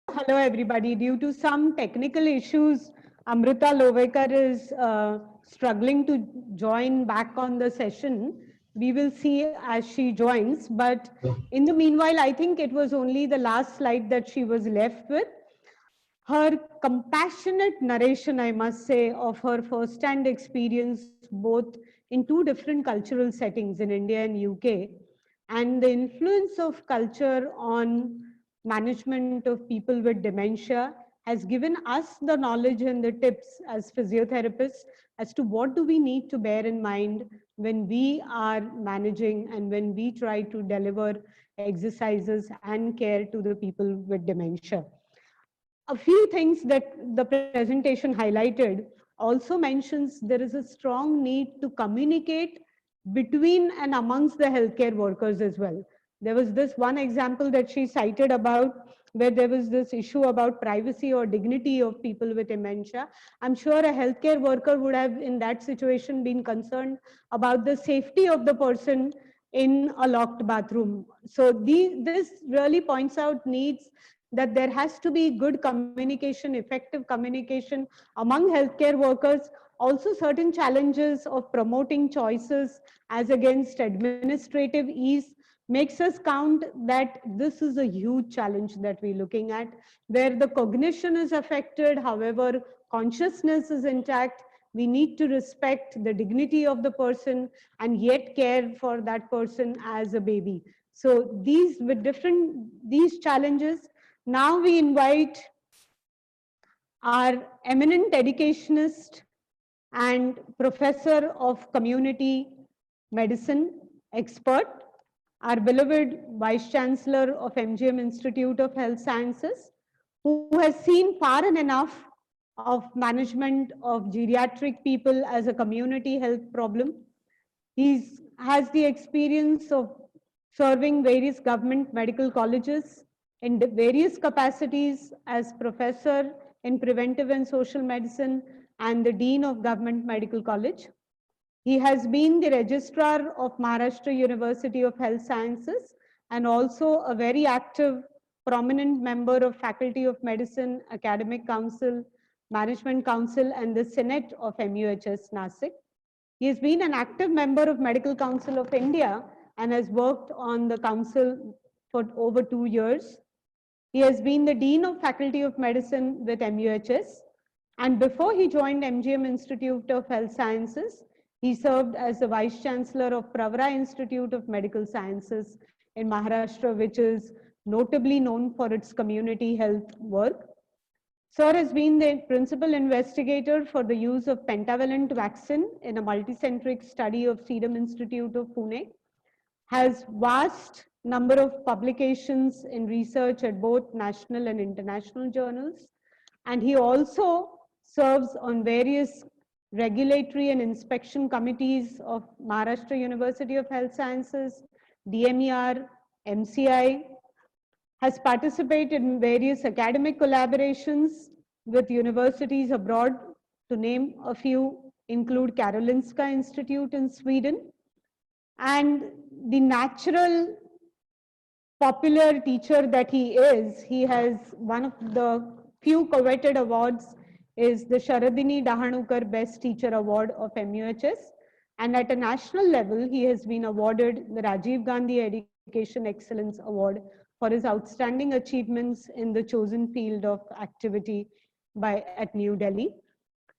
Hello, everybody. Due to some technical issues, Amrita Lovekar is struggling to join back on the session. We will see as she joins. But in the meanwhile, I think it was only the last slide that she was left with. Her compassionate narration, I must say, of her first-hand experience, both in two different cultural settings in India and UK, and the influence of culture on management of people with dementia has given us the knowledge and the tips as physiotherapists as to what do we need to bear in mind when we are managing and when we try to deliver exercises and care to the people with dementia. A few things that the presentation highlighted also mentions there is a strong need to communicate between and amongst the healthcare workers as well. There was this one example that she cited about where there was this issue about privacy or dignity of people with dementia. I'm sure a healthcare worker would have in that situation been concerned about the safety of the person in a locked bathroom. So this really points out needs that there has to be good communication, effective communication among healthcare workers, also certain challenges of promoting choices as against administrative ease makes us count that this is a huge challenge that we're looking at, where the cognition is affected, however, consciousness is intact. We need to respect the dignity of the person and yet care for that person as a baby. So these challenges, now we invite our eminent educationist and professor of community medicine expert, our beloved Vice Chancellor of MGM Institute of Health Sciences, who has seen far and enough of management of geriatric people as a community health problem. He has the experience of serving various government medical colleges in various capacities as professor in preventive and social medicine and the dean of government medical college. He has been the registrar of Maharashtra University of Health Sciences and also a very active, prominent member of Faculty of Medicine, Academic Council, Management Council, and the Senate of MUHS Nasik. He has been an active member of Medical Council of India and has worked on the council for over 2 years. He has been the Dean of Faculty of Medicine with MUHS. And before he joined MGM Institute of Health Sciences, he served as the Vice Chancellor of Pravara Institute of Medical Sciences in Maharashtra, which is notably known for its community health work. Sir has been the principal investigator for the use of pentavalent vaccine in a multicentric study of Serum Institute of Pune, has vast number of publications in research at both national and international journals, and he also serves on various regulatory and inspection committees of Maharashtra University of Health Sciences, DMER, MCI, has participated in various academic collaborations with universities abroad. To name a few, include Karolinska Institute in Sweden. And the natural popular teacher that he is, he has one of the few coveted awards is the Sharadini Dahanukar Best Teacher Award of MUHS. And at a national level, he has been awarded the Rajiv Gandhi Education Excellence Award for his outstanding achievements in the chosen field of activity at New Delhi.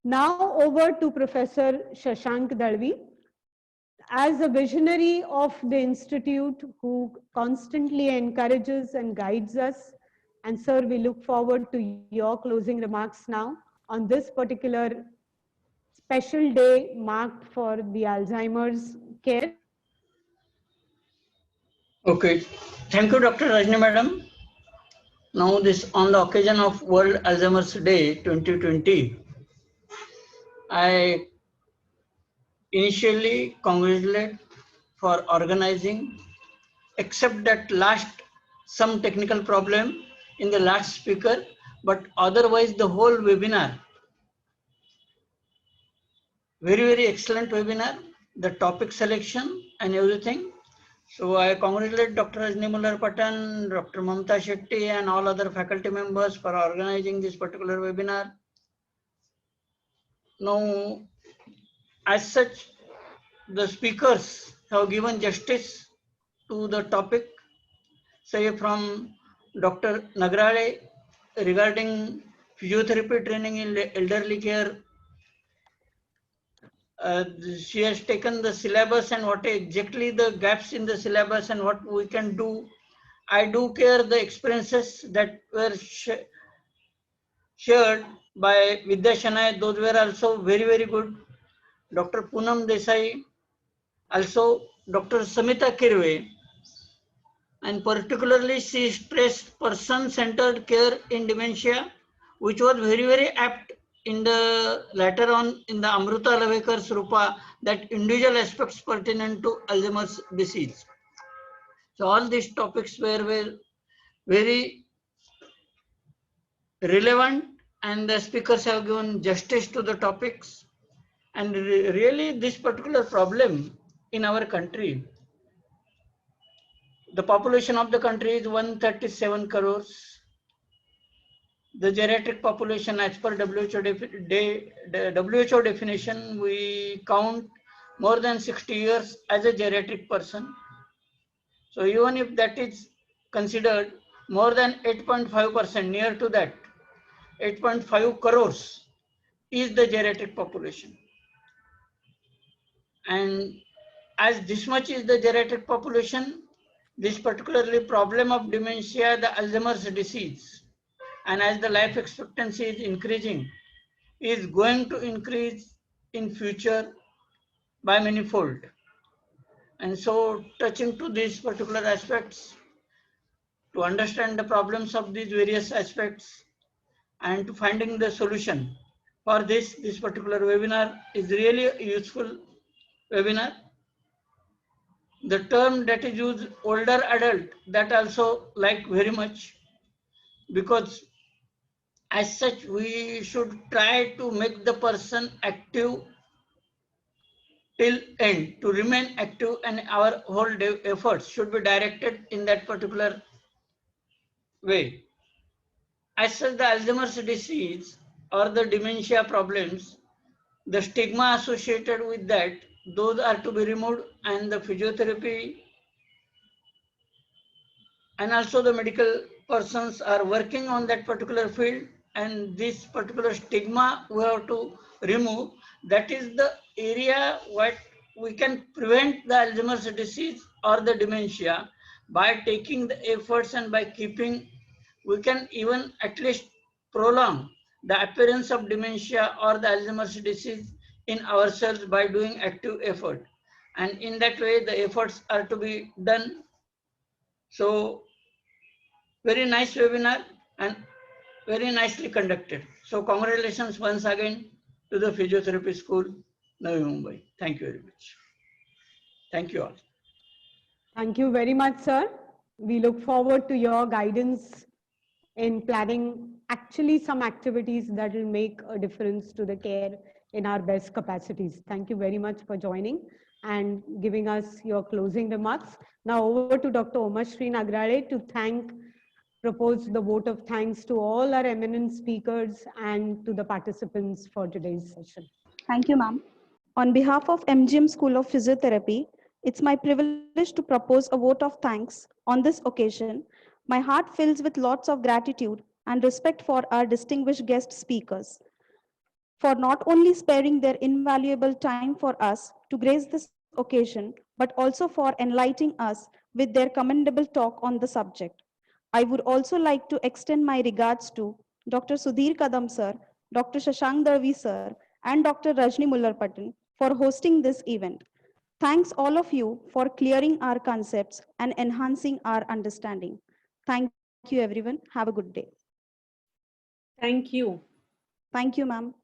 Now over to Professor Shashank Dalvi. As a visionary of the Institute who constantly encourages and guides us, and sir, we look forward to your closing remarks now on this particular special day marked for the Alzheimer's care. Okay, thank you, Dr. Rajni Madam. Now this on the occasion of World Alzheimer's Day 2020, I initially congratulate for organizing, except that some technical problem in the last speaker, but otherwise the whole webinar, very excellent webinar, the topic selection and everything. So I congratulate Dr. Rajni Mullar Patan, Dr. Mamta Shetty and all other faculty members for organizing this particular webinar. Now, as such, the speakers have given justice to the topic, say from Dr. Nagrale regarding physiotherapy training in elderly care. She has taken the syllabus and what exactly the gaps in the syllabus and what we can do. I do care the experiences that were shared by Vidya Shanai. Those were also very good. Dr. Poonam Desai, also Dr. Samita Kirve, and particularly she stressed person-centered care in dementia, which was very apt in the later on in the Amruta Lavekar's Rupa, that individual aspects pertinent to Alzheimer's disease. So all these topics were very relevant, and the speakers have given justice to the topics. And really this particular problem in our country, the population of the country is 137 crores. The geriatric population, as per WHO definition, we count more than 60 years as a geriatric person. So even if that is considered, more than 8.5%, near to that, 8.5 crores is the geriatric population. And as this much is the geriatric population, this particularly problem of dementia, the Alzheimer's disease, and as the life expectancy is increasing, is going to increase in future by manifold. And so touching to these particular aspects, to understand the problems of these various aspects and to finding the solution for this particular webinar is really a useful webinar. The term that is used, older adult, that also like very much, because as such we should try to make the person active till end, to remain active, and our whole efforts should be directed in that particular way. As such, the Alzheimer's disease or the dementia problems, the stigma associated with that, those are to be removed, and the physiotherapy and also the medical persons are working on that particular field, and this particular stigma we have to remove. That is the area what we can prevent the Alzheimer's disease or the dementia by taking the efforts, and by keeping, we can even at least prolong the appearance of dementia or the Alzheimer's disease in ourselves by doing active effort. And in that way, the efforts are to be done. So very nice webinar and very nicely conducted. So congratulations once again to the Physiotherapy School, Navi Mumbai. Thank you very much. Thank you all. Thank you very much, sir. We look forward to your guidance in planning actually some activities that will make a difference to the care in our best capacities. Thank you very much for joining and giving us your closing remarks. Now over to Dr. Omashri Nagrale to propose the vote of thanks to all our eminent speakers and to the participants for today's session. Thank you, ma'am. On behalf of MGM School of Physiotherapy, it's my privilege to propose a vote of thanks on this occasion. My heart fills with lots of gratitude and respect for our distinguished guest speakers, for not only sparing their invaluable time for us to grace this occasion, but also for enlightening us with their commendable talk on the subject. I would also like to extend my regards to Dr. Sudhir Kadam sir, Dr. Shashank Darvi sir, and Dr. Rajni Mullarpatan for hosting this event. Thanks all of you for clearing our concepts and enhancing our understanding. Thank you everyone. Have a good day. Thank you. Thank you, ma'am.